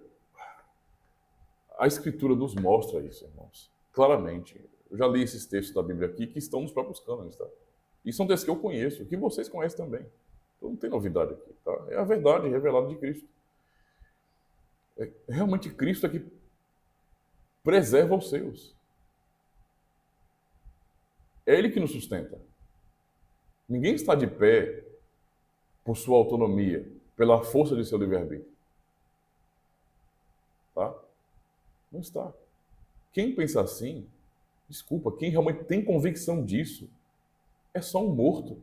a Escritura nos mostra isso, irmãos, claramente. Eu já li esses textos da Bíblia aqui que estão nos próprios cânones, tá? E são textos que eu conheço, que vocês conhecem também. Então não tem novidade aqui, tá? É a verdade revelada de Cristo. Realmente Cristo é que preserva os seus. É Ele que nos sustenta. Ninguém está de pé por sua autonomia, pela força de seu livre-arbítrio. Tá? Não está. Quem pensa assim, desculpa, quem realmente tem convicção disso, é só um morto.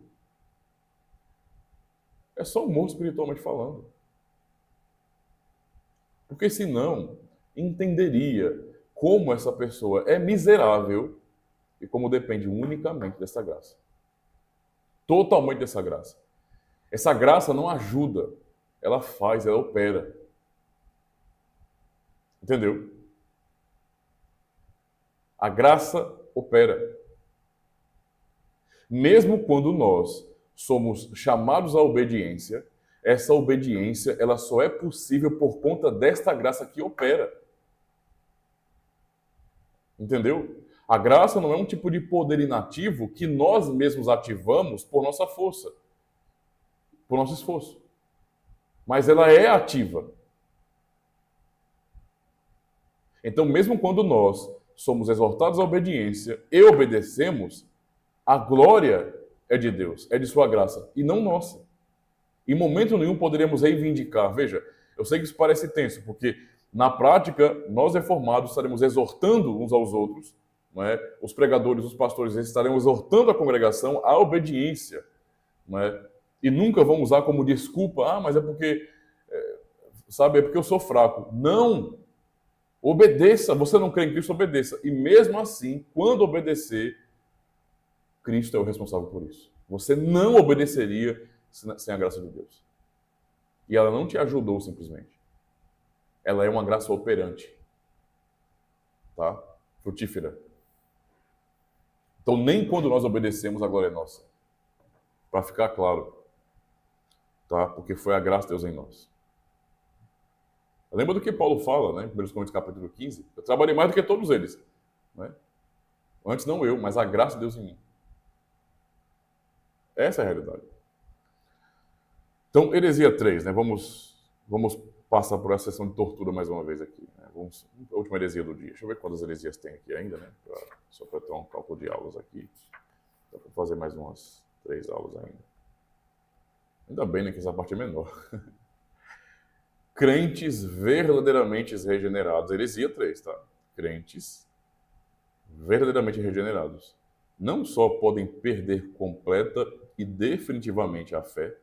É só um morto espiritualmente falando. Porque senão, entenderia como essa pessoa é miserável e como depende unicamente dessa graça. Totalmente dessa graça. Essa graça não ajuda, ela faz, ela opera. Entendeu? A graça opera. Mesmo quando nós somos chamados à obediência, essa obediência ela só é possível por conta desta graça que opera. Entendeu? A graça não é um tipo de poder inativo que nós mesmos ativamos por nossa força, por nosso esforço. Mas ela é ativa. Então, mesmo quando nós somos exortados à obediência e obedecemos, a glória é de Deus, é de sua graça, e não nossa. Em momento nenhum poderíamos reivindicar. Veja, eu sei que isso parece tenso, porque na prática, nós reformados estaremos exortando uns aos outros, não é? Os pregadores, os pastores, eles estarão exortando a congregação à obediência, não é? E nunca vão usar como desculpa, mas é porque, sabe, é porque eu sou fraco. Não! Obedeça, você não crê em Cristo, obedeça. E mesmo assim, quando obedecer, Cristo é o responsável por isso. Você não obedeceria sem a graça de Deus. E ela não te ajudou simplesmente. Ela é uma graça operante. Tá? Frutífera. Então, nem quando nós obedecemos, a glória é nossa. Para ficar claro. Tá? Porque foi a graça de Deus em nós. Lembra do que Paulo fala, né? Em 1 Coríntios capítulo 15? Eu trabalhei mais do que todos eles. Né? Antes não eu, mas a graça de Deus em mim. Essa é a realidade. Então, heresia 3, né? Vamos passar por essa sessão de tortura mais uma vez aqui. Né? A última heresia do dia. Deixa eu ver quantas heresias tem aqui ainda, né? Só para ter um cálculo de aulas aqui. Dá para fazer mais umas 3 aulas ainda. Ainda bem, né, que essa parte é menor. Crentes verdadeiramente regenerados. Heresia 3, tá? Crentes verdadeiramente regenerados. Não só podem perder completa e definitivamente a fé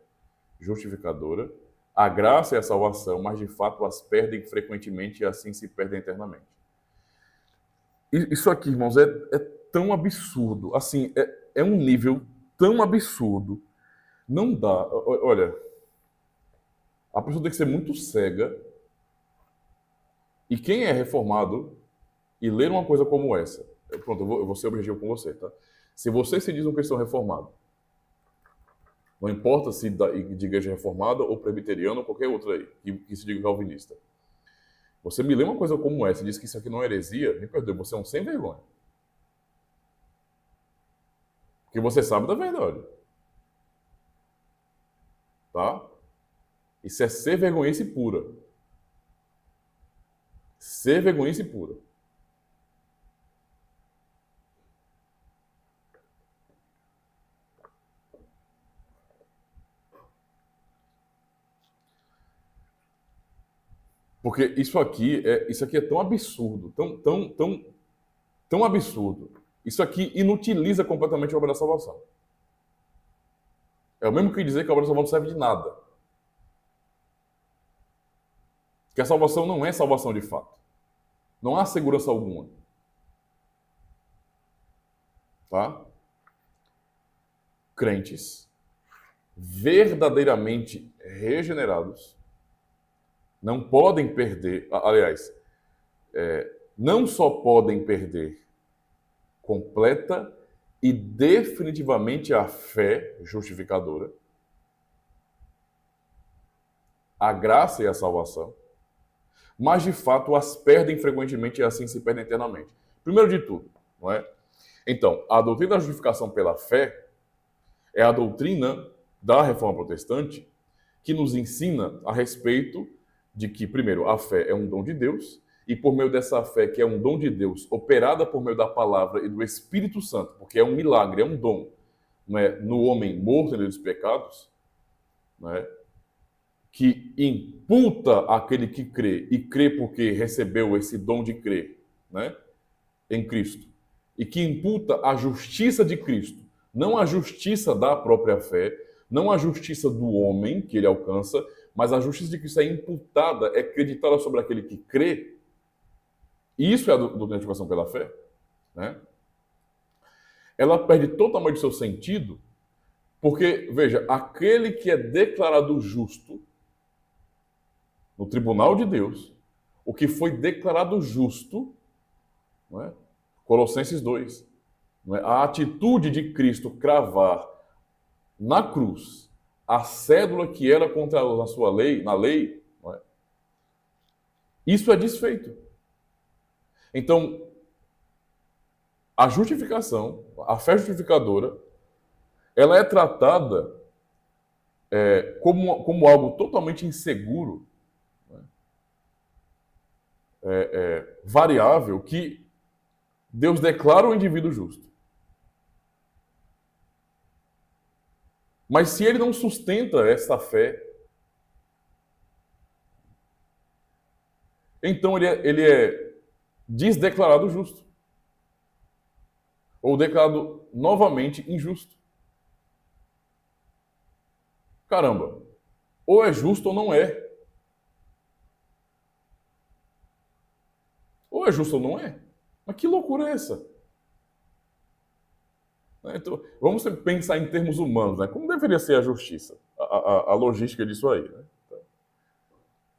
justificadora, a graça e a salvação, mas de fato as perdem frequentemente e assim se perdem eternamente. Isso aqui, irmãos, é tão absurdo. Assim, é um nível tão absurdo. Não dá. Olha, a pessoa tem que ser muito cega. E quem é reformado e ler uma coisa como essa, pronto, eu vou ser objetivo com você, tá? Se você se diz um cristão reformado, não importa se de igreja reformada ou presbiteriana ou qualquer outra aí, que se diga calvinista. Você me lê uma coisa como essa e diz que isso aqui não é heresia, me perdoe, você é um sem vergonha. Porque você sabe da verdade. Tá? Isso é ser vergonhice pura. Ser vergonhice pura. Porque isso aqui é tão absurdo, tão absurdo. Isso aqui inutiliza completamente a obra da salvação. É o mesmo que dizer que a obra da salvação não serve de nada. Que a salvação não é salvação de fato. Não há segurança alguma. Tá? Crentes verdadeiramente regenerados não podem perder, aliás, não só podem perder completa e definitivamente a fé justificadora, a graça e a salvação, mas de fato as perdem frequentemente e assim se perdem eternamente. Primeiro de tudo, não é? Então, a doutrina da justificação pela fé é a doutrina da Reforma Protestante que nos ensina a respeito de que, primeiro, a fé é um dom de Deus, e por meio dessa fé, que é um dom de Deus, operada por meio da palavra e do Espírito Santo, porque é um milagre, é um dom, não é? No homem morto dos pecados, não é? Que imputa aquele que crê, e crê porque recebeu esse dom de crer, né? Em Cristo, e que imputa a justiça de Cristo, não a justiça da própria fé, não a justiça do homem que ele alcança, mas a justiça de Cristo é imputada, é creditada sobre aquele que crê. E isso é a doutrina da justificação pela fé, né? Ela perde totalmente o seu sentido, porque, veja, aquele que é declarado justo no tribunal de Deus, o que foi declarado justo, não é? Colossenses 2, não é? A atitude de Cristo cravar na cruz a cédula que era contra a sua lei, na lei, não é? Isso é desfeito. Então, a justificação, a fé justificadora, ela é tratada como algo totalmente inseguro, né? Variável, que Deus declara o indivíduo justo. Mas se ele não sustenta essa fé, então ele é desdeclarado justo. Ou declarado novamente injusto. Caramba, ou é justo ou não é. Ou é justo ou não é. Mas que loucura é essa? Então, vamos pensar em termos humanos, né? Como deveria ser a justiça? A logística disso aí, né?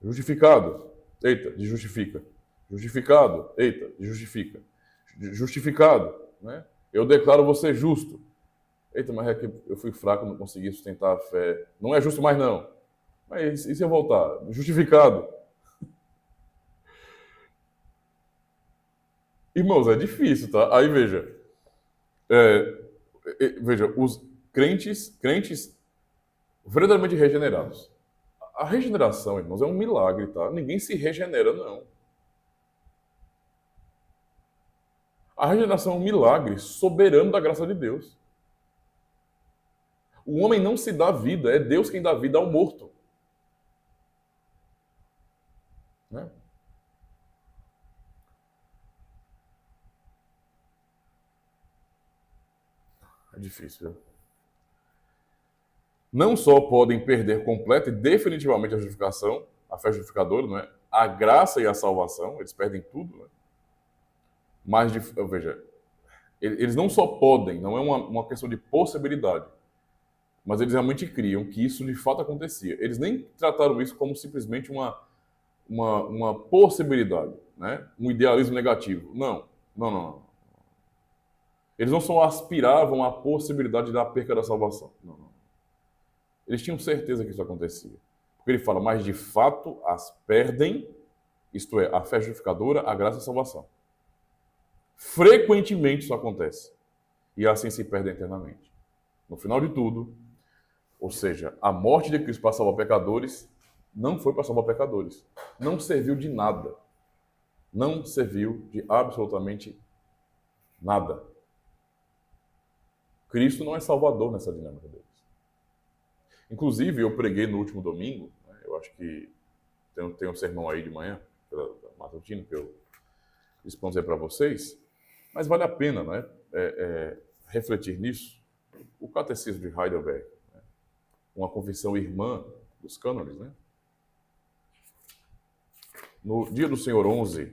Justificado, eita, desjustifica. Justificado, eita, desjustifica. Justificado, né? Eu declaro você justo. Eita, mas é que eu fui fraco, não consegui sustentar a fé. Não é justo mais não. Mas e se eu voltar? Justificado. Irmãos, é difícil, tá? Aí veja. Veja, os crentes verdadeiramente regenerados. A regeneração, irmãos, é um milagre, tá? Ninguém se regenera, não. A regeneração é um milagre soberano da graça de Deus. O homem não se dá vida, é Deus quem dá vida ao morto. Né? É difícil, viu? Não só podem perder completa e definitivamente a justificação, a fé justificadora, não é? A graça e a salvação, eles perdem tudo, né? Veja, eles não só podem, não é uma questão de possibilidade, mas eles realmente criam que isso de fato acontecia. Eles nem trataram isso como simplesmente uma possibilidade, né? Um idealismo negativo. Não, não, não, não. Eles não só aspiravam à possibilidade da perca da salvação. Não, não. Eles tinham certeza que isso acontecia. Porque ele fala, mas de fato as perdem, isto é, a fé justificadora, a graça e a salvação. Frequentemente isso acontece. E assim se perdem eternamente. No final de tudo, ou seja, a morte de Cristo para salvar pecadores não foi para salvar pecadores. Não serviu de nada. Não serviu de absolutamente nada. Cristo não é salvador nessa dinâmica deles. Inclusive, eu preguei no último domingo, né, eu acho que tem um sermão aí de manhã, pela matutino, que eu exponho para vocês, mas vale a pena, né, refletir nisso. O Catecismo de Heidelberg, né, uma confissão irmã dos cânones, né? No Dia do Senhor 11,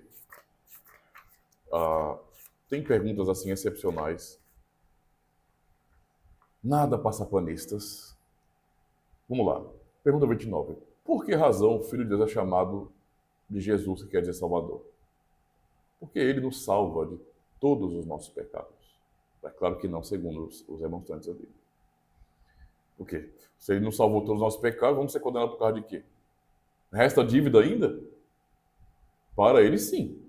tem perguntas assim excepcionais. Nada passapanistas. Vamos lá. Pergunta 29. Por que razão o Filho de Deus é chamado de Jesus, que quer dizer Salvador? Porque ele nos salva de todos os nossos pecados. É claro que não, segundo os demonstrantes da Bíblia. Por quê? Se ele nos salvou todos os nossos pecados, vamos ser condenados por causa de quê? Resta dívida ainda? Para ele, sim.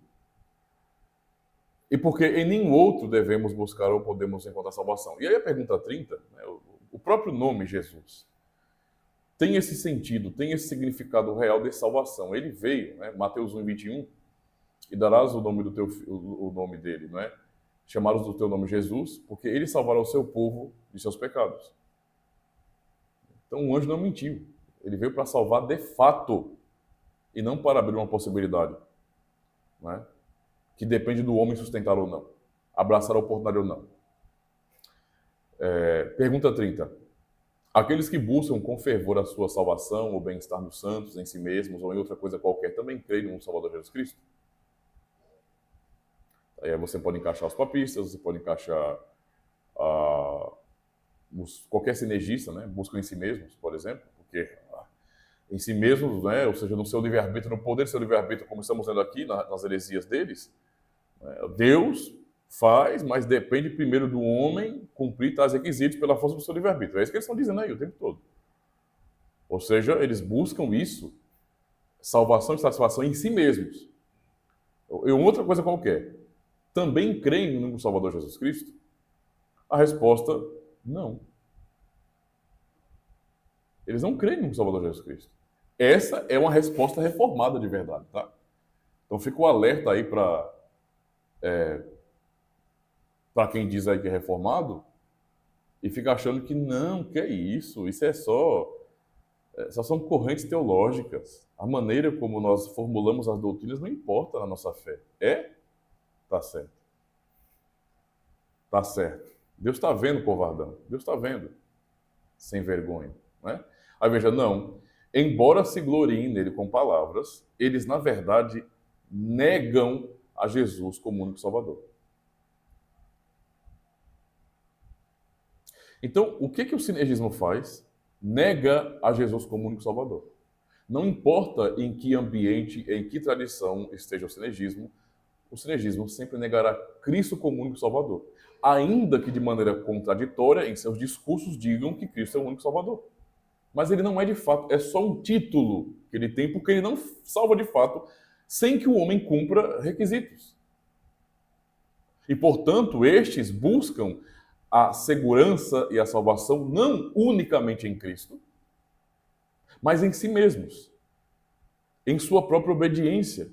E porque em nenhum outro devemos buscar ou podemos encontrar salvação. E aí a pergunta 30, né, o próprio nome Jesus, tem esse sentido, tem esse significado real de salvação. Ele veio, né, Mateus 1:21, e darás o nome dele, não é? Chamados do teu nome Jesus, porque ele salvará o seu povo de seus pecados. Então o anjo não mentiu. Ele veio para salvar de fato e não para abrir uma possibilidade, não é? Que depende do homem sustentar ou não, abraçar a oportunidade ou não. Pergunta 30. Aqueles que buscam com fervor a sua salvação, o bem-estar dos santos, em si mesmos ou em outra coisa qualquer, também creem no Salvador Jesus Cristo? Aí você pode encaixar os papistas, você pode encaixar qualquer sinergista, né? Buscam em si mesmos, por exemplo, porque em si mesmos, né? Ou seja, no seu livre-arbítrio, no poder do seu livre-arbítrio, como estamos vendo aqui nas heresias deles, né? Deus faz, mas depende primeiro do homem cumprir tais requisitos pela força do seu livre-arbítrio. É isso que eles estão dizendo aí o tempo todo. Ou seja, eles buscam isso, salvação e satisfação em si mesmos. E outra coisa qualquer. Também creem no Salvador Jesus Cristo? A resposta, não. Eles não creem no Salvador Jesus Cristo. Essa é uma resposta reformada de verdade, tá? Então fica o alerta aí para quem diz aí que é reformado e fica achando que não, que é isso é só são correntes teológicas. A maneira como nós formulamos as doutrinas não importa na nossa fé. Tá certo. Tá certo. Deus está vendo, covardão. Deus está vendo. Sem vergonha, né? Aí veja, não. Embora se gloriem nele com palavras, eles, na verdade, negam a Jesus como único Salvador. Então, o que o sinergismo faz? Nega a Jesus como único Salvador. Não importa em que ambiente, em que tradição esteja o sinergismo sempre negará Cristo como único Salvador. Ainda que de maneira contraditória, em seus discursos, digam que Cristo é o único Salvador. Mas ele não é de fato, é só um título que ele tem, porque ele não salva de fato sem que o homem cumpra requisitos. E, portanto, estes buscam a segurança e a salvação não unicamente em Cristo, mas em si mesmos, em sua própria obediência,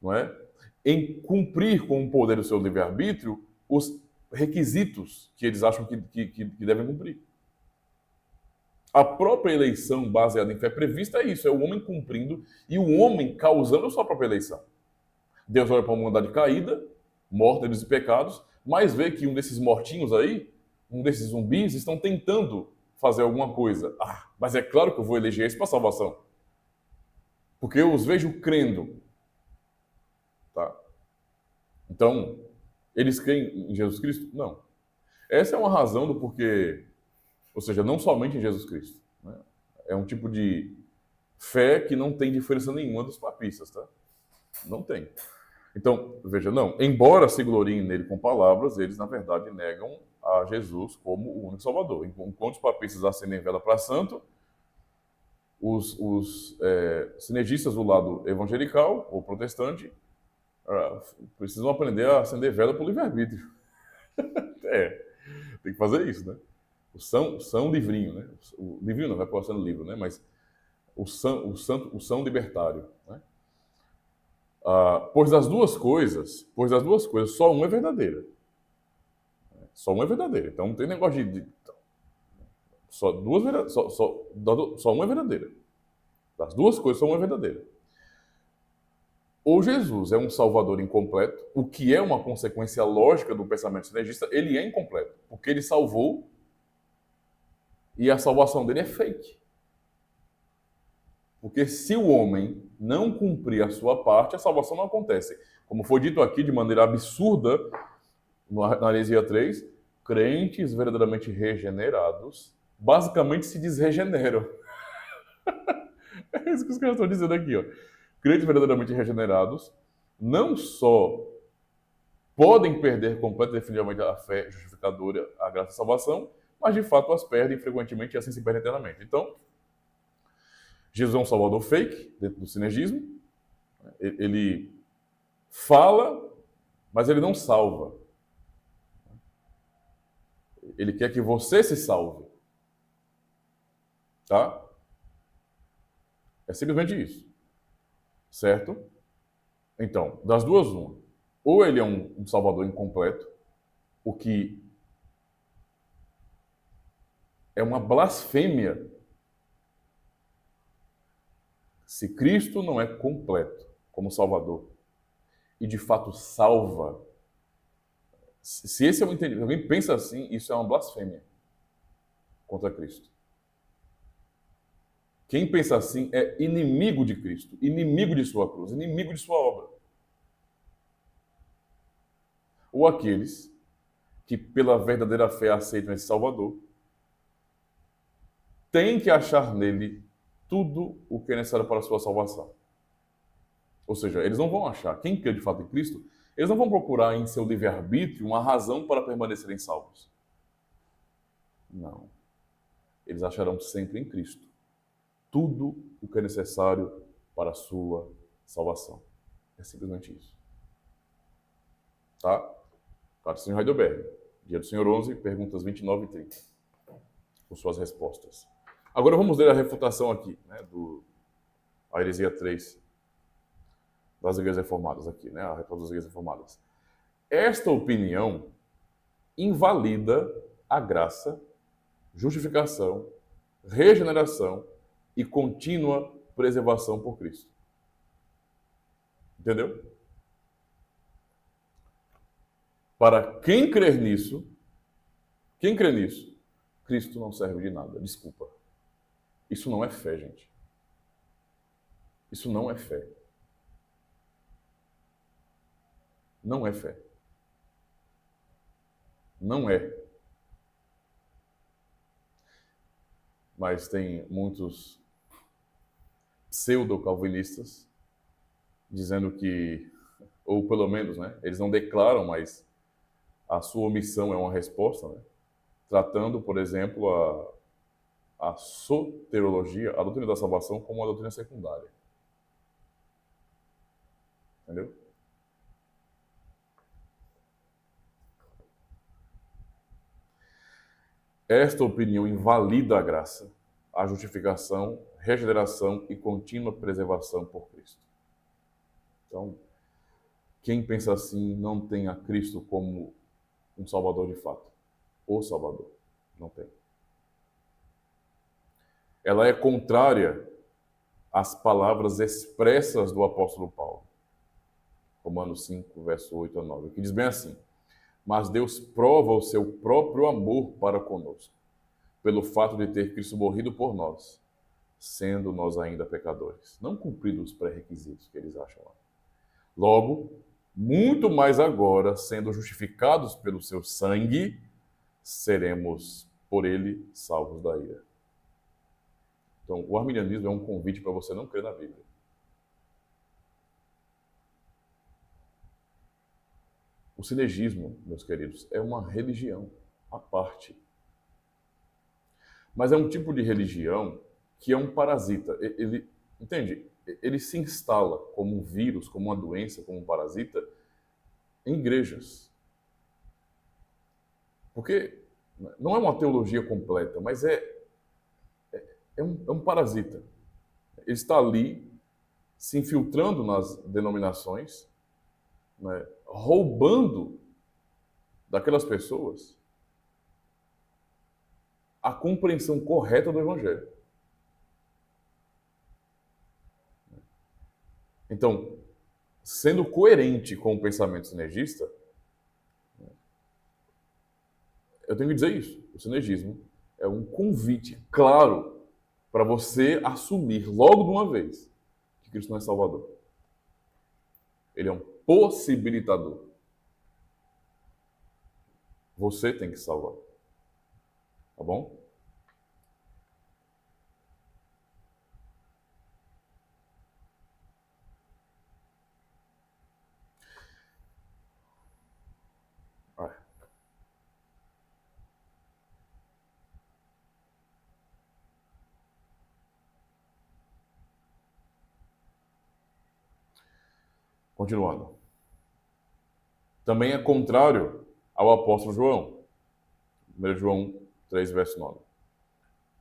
não é? Em cumprir com o poder do seu livre-arbítrio os requisitos que eles acham que devem cumprir. A própria eleição baseada em fé prevista é isso, é o homem cumprindo e o homem causando a sua própria eleição. Deus olha para a humanidade caída, morta dos pecados, mas vê que um desses mortinhos aí, um desses zumbis, estão tentando fazer alguma coisa. Mas é claro que eu vou eleger esse para salvação. Porque eu os vejo crendo. Tá? Então, Eles creem em Jesus Cristo? Não. Essa é uma razão do porquê, ou seja, não somente em Jesus Cristo, né? É um tipo de fé que não tem diferença nenhuma dos papistas, tá? Não tem. Então, veja, não, embora se gloriem nele com palavras, eles, na verdade, negam a Jesus como o único Salvador. Enquanto os papistas acendem vela para santo, os sinergistas do lado evangelical ou protestante precisam aprender a acender vela por livre-arbítrio. Tem que fazer isso, né? O são livrinho, né? O livrinho não, vai passando livro, né? Mas o são libertário, né? Pois das duas coisas, só uma é verdadeira. Só uma é verdadeira. Então não tem negócio de só duas só uma é verdadeira. Das duas coisas, só uma é verdadeira. Ou Jesus é um salvador incompleto, o que é uma consequência lógica do pensamento sinergista, ele é incompleto, porque ele salvou e a salvação dele é fake. Porque se o homem não cumprir a sua parte, a salvação não acontece. Como foi dito aqui de maneira absurda na heresia 3, crentes verdadeiramente regenerados basicamente se desregeneram. É isso que os caras estão dizendo aqui, ó. Crentes verdadeiramente regenerados não só podem perder completamente e definitivamente a fé justificadora, a graça e a salvação, mas de fato as perdem frequentemente e assim se perdem eternamente. Então, Jesus é um salvador fake, dentro do sinergismo. Ele fala, mas ele não salva. Ele quer que você se salve. Tá? É simplesmente isso. Certo? Então, das duas, uma. Ou ele é um salvador incompleto, o que é uma blasfêmia se Cristo não é completo como salvador e de fato salva. Se esse é o entendimento, alguém pensa assim, isso é uma blasfêmia contra Cristo. Quem pensa assim é inimigo de Cristo, inimigo de sua cruz, inimigo de sua obra. Ou aqueles que pela verdadeira fé aceitam esse Salvador, têm que achar nele tudo o que é necessário para a sua salvação. Ou seja, eles não vão achar, quem crê de fato em Cristo, eles não vão procurar em seu livre-arbítrio uma razão para permanecerem salvos. Não. Eles acharão sempre em Cristo tudo o que é necessário para a sua salvação. É simplesmente isso. Tá? Carta Heidelberg, Dia do Senhor 11, perguntas 29 e 30. Com suas respostas. Agora vamos ler a refutação aqui, né, a heresia 3 das igrejas reformadas aqui, né, a refutação das igrejas reformadas. Esta opinião invalida a graça, justificação, regeneração e contínua preservação por Cristo. Entendeu? Para quem crê nisso, Cristo não serve de nada. Desculpa. Isso não é fé, gente. Isso não é fé. Não é fé. Não é. Mas tem muitos pseudo-calvinistas dizendo que, ou pelo menos, né, eles não declaram, mas a sua omissão é uma resposta, né, tratando, por exemplo, a soteriologia, a doutrina da salvação, como uma doutrina secundária. Entendeu? Esta opinião invalida a graça, a justificação, regeneração e contínua preservação por Cristo. Então, quem pensa assim não tem a Cristo como um Salvador de fato. O Salvador. Não tem. Ela é contrária às palavras expressas do apóstolo Paulo. Romanos 5, verso 8 a 9, que diz bem assim: mas Deus prova o seu próprio amor para conosco, pelo fato de ter Cristo morrido por nós, sendo nós ainda pecadores. Não cumpridos os pré-requisitos que eles acham lá. Logo, muito mais agora, sendo justificados pelo seu sangue, seremos por ele salvos da ira. Então, o arminianismo é um convite para você não crer na Bíblia. O sinergismo, meus queridos, é uma religião à parte. Mas é um tipo de religião que é um parasita. Ele, entende? Ele se instala como um vírus, como uma doença, como um parasita em igrejas. Porque não é uma teologia completa, mas é um parasita. Ele está ali se infiltrando nas denominações, né, roubando daquelas pessoas a compreensão correta do Evangelho. Então, sendo coerente com o pensamento sinergista, eu tenho que dizer isso. O sinergismo é um convite claro para você assumir logo de uma vez que Cristo não é Salvador. Ele é um possibilitador. Você tem que salvar. Tá bom? Ah, continuando. Também é contrário ao apóstolo João. 1 João 3, verso 9.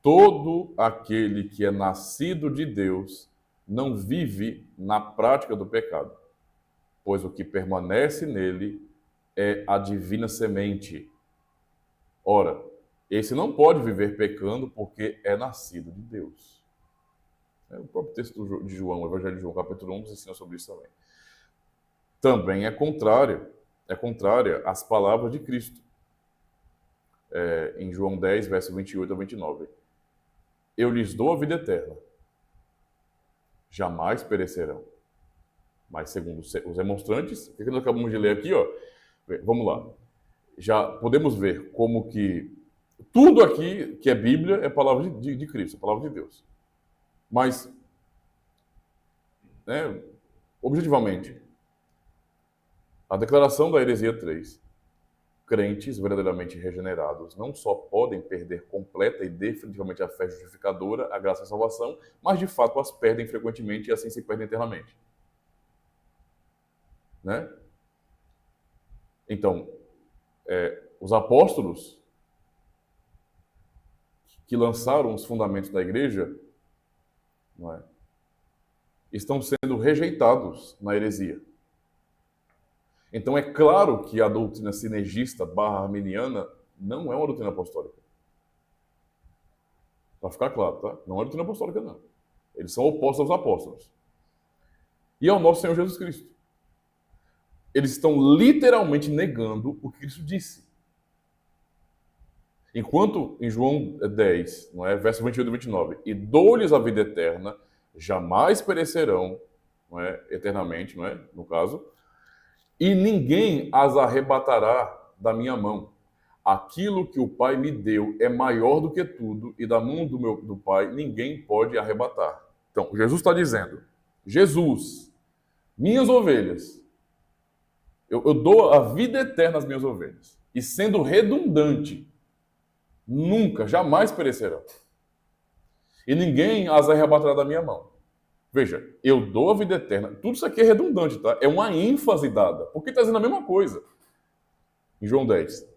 Todo aquele que é nascido de Deus não vive na prática do pecado, pois o que permanece nele é a divina semente. Ora, esse não pode viver pecando porque é nascido de Deus. O próprio texto de João, o Evangelho de João, capítulo 1, nos ensina sobre isso também. Também é contrária às palavras de Cristo. Em João 10, verso 28 a 29. Eu lhes dou a vida eterna, jamais perecerão. Mas segundo os demonstrantes, o que nós acabamos de ler aqui, ó, vamos lá. Já podemos ver como que tudo aqui que é Bíblia é palavra de Cristo, é palavra de Deus. Mas, né, objetivamente, a declaração da heresia 3, crentes verdadeiramente regenerados não só podem perder completa e definitivamente a fé justificadora, a graça e a salvação, mas de fato as perdem frequentemente e assim se perdem eternamente. Né? Então, os apóstolos que lançaram os fundamentos da igreja, não é, estão sendo rejeitados na heresia. Então é claro que a doutrina sinergista / arminiana não é uma doutrina apostólica. Para ficar claro, tá? Não é doutrina apostólica, não. Eles são opostos aos apóstolos. E ao nosso Senhor Jesus Cristo. Eles estão literalmente negando o que Cristo disse. Enquanto em João 10, não é, verso 28 e 29, e dou-lhes a vida eterna, jamais perecerão, não é, eternamente, não é, no caso, e ninguém as arrebatará da minha mão. Aquilo que o Pai me deu é maior do que tudo, e da mão do Pai ninguém pode arrebatar. Então, Jesus está dizendo, Jesus, minhas ovelhas, eu dou a vida eterna às minhas ovelhas. E sendo redundante, nunca, jamais perecerão. E ninguém as arrebatará da minha mão. Veja, eu dou a vida eterna. Tudo isso aqui é redundante, tá? É uma ênfase dada. Porque está dizendo a mesma coisa. Em João 10.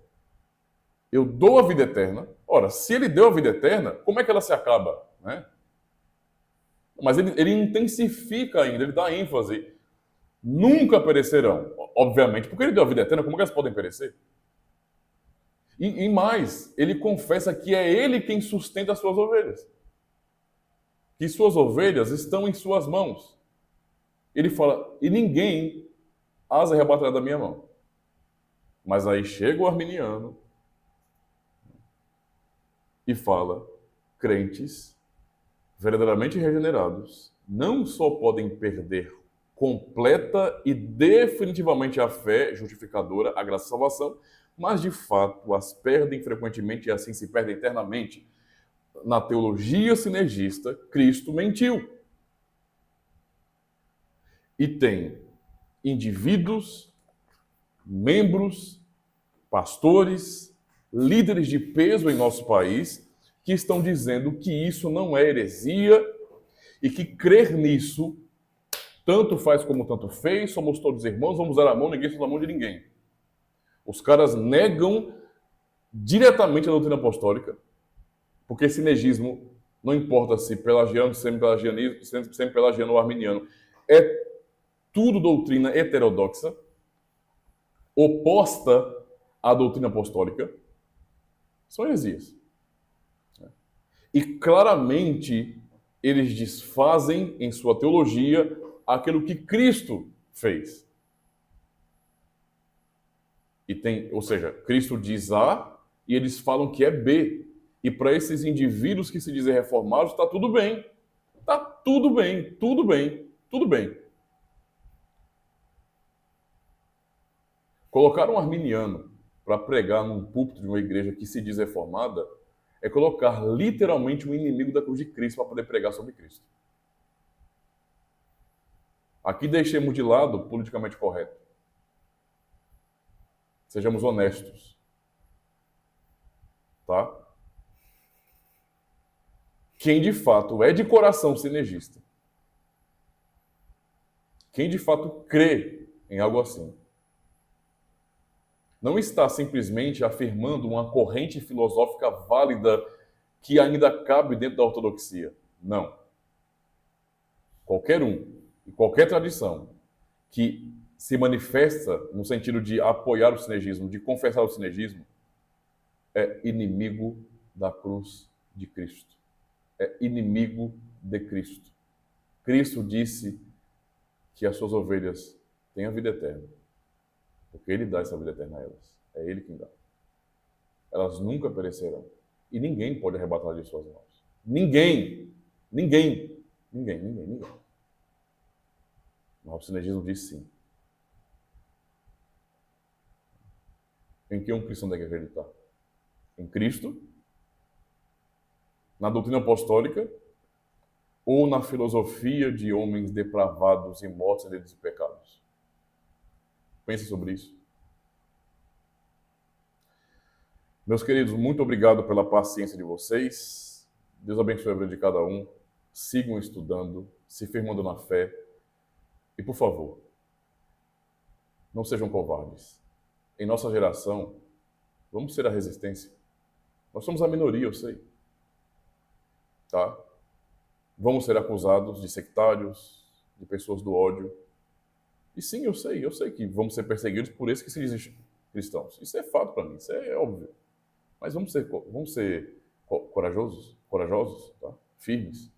Eu dou a vida eterna. Ora, se ele deu a vida eterna, como é que ela se acaba? Né? Mas ele intensifica ainda, ele dá ênfase. Nunca perecerão. Obviamente, porque ele deu a vida eterna, como é que elas podem perecer? E mais, ele confessa que é ele quem sustenta as suas ovelhas. Que suas ovelhas estão em suas mãos. Ele fala, e ninguém as arrebatará da minha mão. Mas aí chega o arminiano e fala, crentes verdadeiramente regenerados não só podem perder completa e definitivamente a fé justificadora, a graça e a salvação, mas de fato as perdem frequentemente e assim se perdem eternamente. Na teologia sinergista, Cristo mentiu. E tem indivíduos, membros, pastores, líderes de peso em nosso país que estão dizendo que isso não é heresia e que crer nisso tanto faz como tanto fez, somos todos irmãos, vamos dar a mão, ninguém solta a mão de ninguém. Os caras negam diretamente a doutrina apostólica, porque sinergismo, não importa se pelagiano, semi-pelagiano ou arminiano, é tudo doutrina heterodoxa, oposta à doutrina apostólica, são heresias. E claramente eles desfazem em sua teologia aquilo que Cristo fez. Ou seja, Cristo diz A e eles falam que é B. E para esses indivíduos que se dizem reformados, está tudo bem. Está tudo bem, tudo bem, tudo bem. Colocar um arminiano para pregar num púlpito de uma igreja que se diz reformada é colocar literalmente um inimigo da cruz de Cristo para poder pregar sobre Cristo. Aqui deixemos de lado o politicamente correto. Sejamos honestos. Tá? Quem de fato é de coração sinergista, quem de fato crê em algo assim, não está simplesmente afirmando uma corrente filosófica válida que ainda cabe dentro da ortodoxia. Não. Qualquer um, e qualquer tradição que se manifesta no sentido de apoiar o sinergismo, de confessar o sinergismo, é inimigo da cruz de Cristo. É inimigo de Cristo. Cristo disse que as suas ovelhas têm a vida eterna, porque Ele dá essa vida eterna a elas. É Ele quem dá. Elas nunca perecerão. E ninguém pode arrebatar de suas mãos. Ninguém. Ninguém. Ninguém, ninguém, ninguém. Mas o sinergismo diz sim. Em que um cristão deve acreditar? Em Cristo? Na doutrina apostólica? Ou na filosofia de homens depravados e mortos em delitos e pecados? Pense sobre isso. Meus queridos, muito obrigado pela paciência de vocês. Deus abençoe a vida de cada um. Sigam estudando, se firmando na fé. E, por favor, não sejam covardes. Em nossa geração, vamos ser a resistência. Nós somos a minoria, eu sei. Tá? Vamos ser acusados de sectários, de pessoas do ódio. E sim, eu sei que vamos ser perseguidos por esses que se dizem cristãos. Isso é fato para mim, isso é óbvio. Mas vamos ser corajosos, tá? Firmes.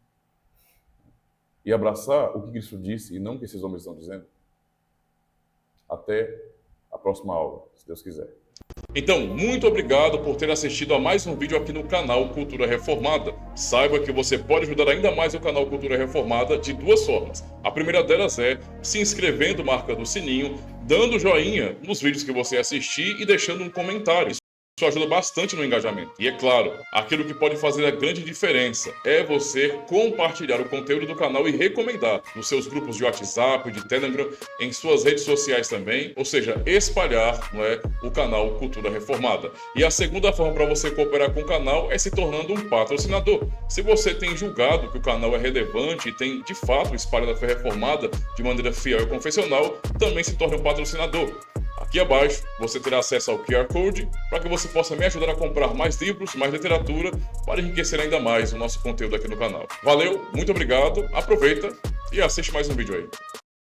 E abraçar o que Cristo disse e não o que esses homens estão dizendo. Até a próxima aula, se Deus quiser. Então, muito obrigado por ter assistido a mais um vídeo aqui no canal Cultura Reformada. Saiba que você pode ajudar ainda mais o canal Cultura Reformada de duas formas. A primeira delas é se inscrevendo, marcando o sininho, dando joinha nos vídeos que você assistir e deixando um comentário. Isso ajuda bastante no engajamento. E é claro, aquilo que pode fazer a grande diferença é você compartilhar o conteúdo do canal e recomendar nos seus grupos de WhatsApp, de Telegram, em suas redes sociais também, ou seja, espalhar, não é, o canal Cultura Reformada. E a segunda forma para você cooperar com o canal é se tornando um patrocinador. Se você tem julgado que o canal é relevante e tem, de fato, espalhado a fé reformada de maneira fiel e confessional, também se torne um patrocinador. Aqui abaixo você terá acesso ao QR Code para que você possa me ajudar a comprar mais livros, mais literatura, para enriquecer ainda mais o nosso conteúdo aqui no canal. Valeu, muito obrigado, aproveita e assiste mais um vídeo aí.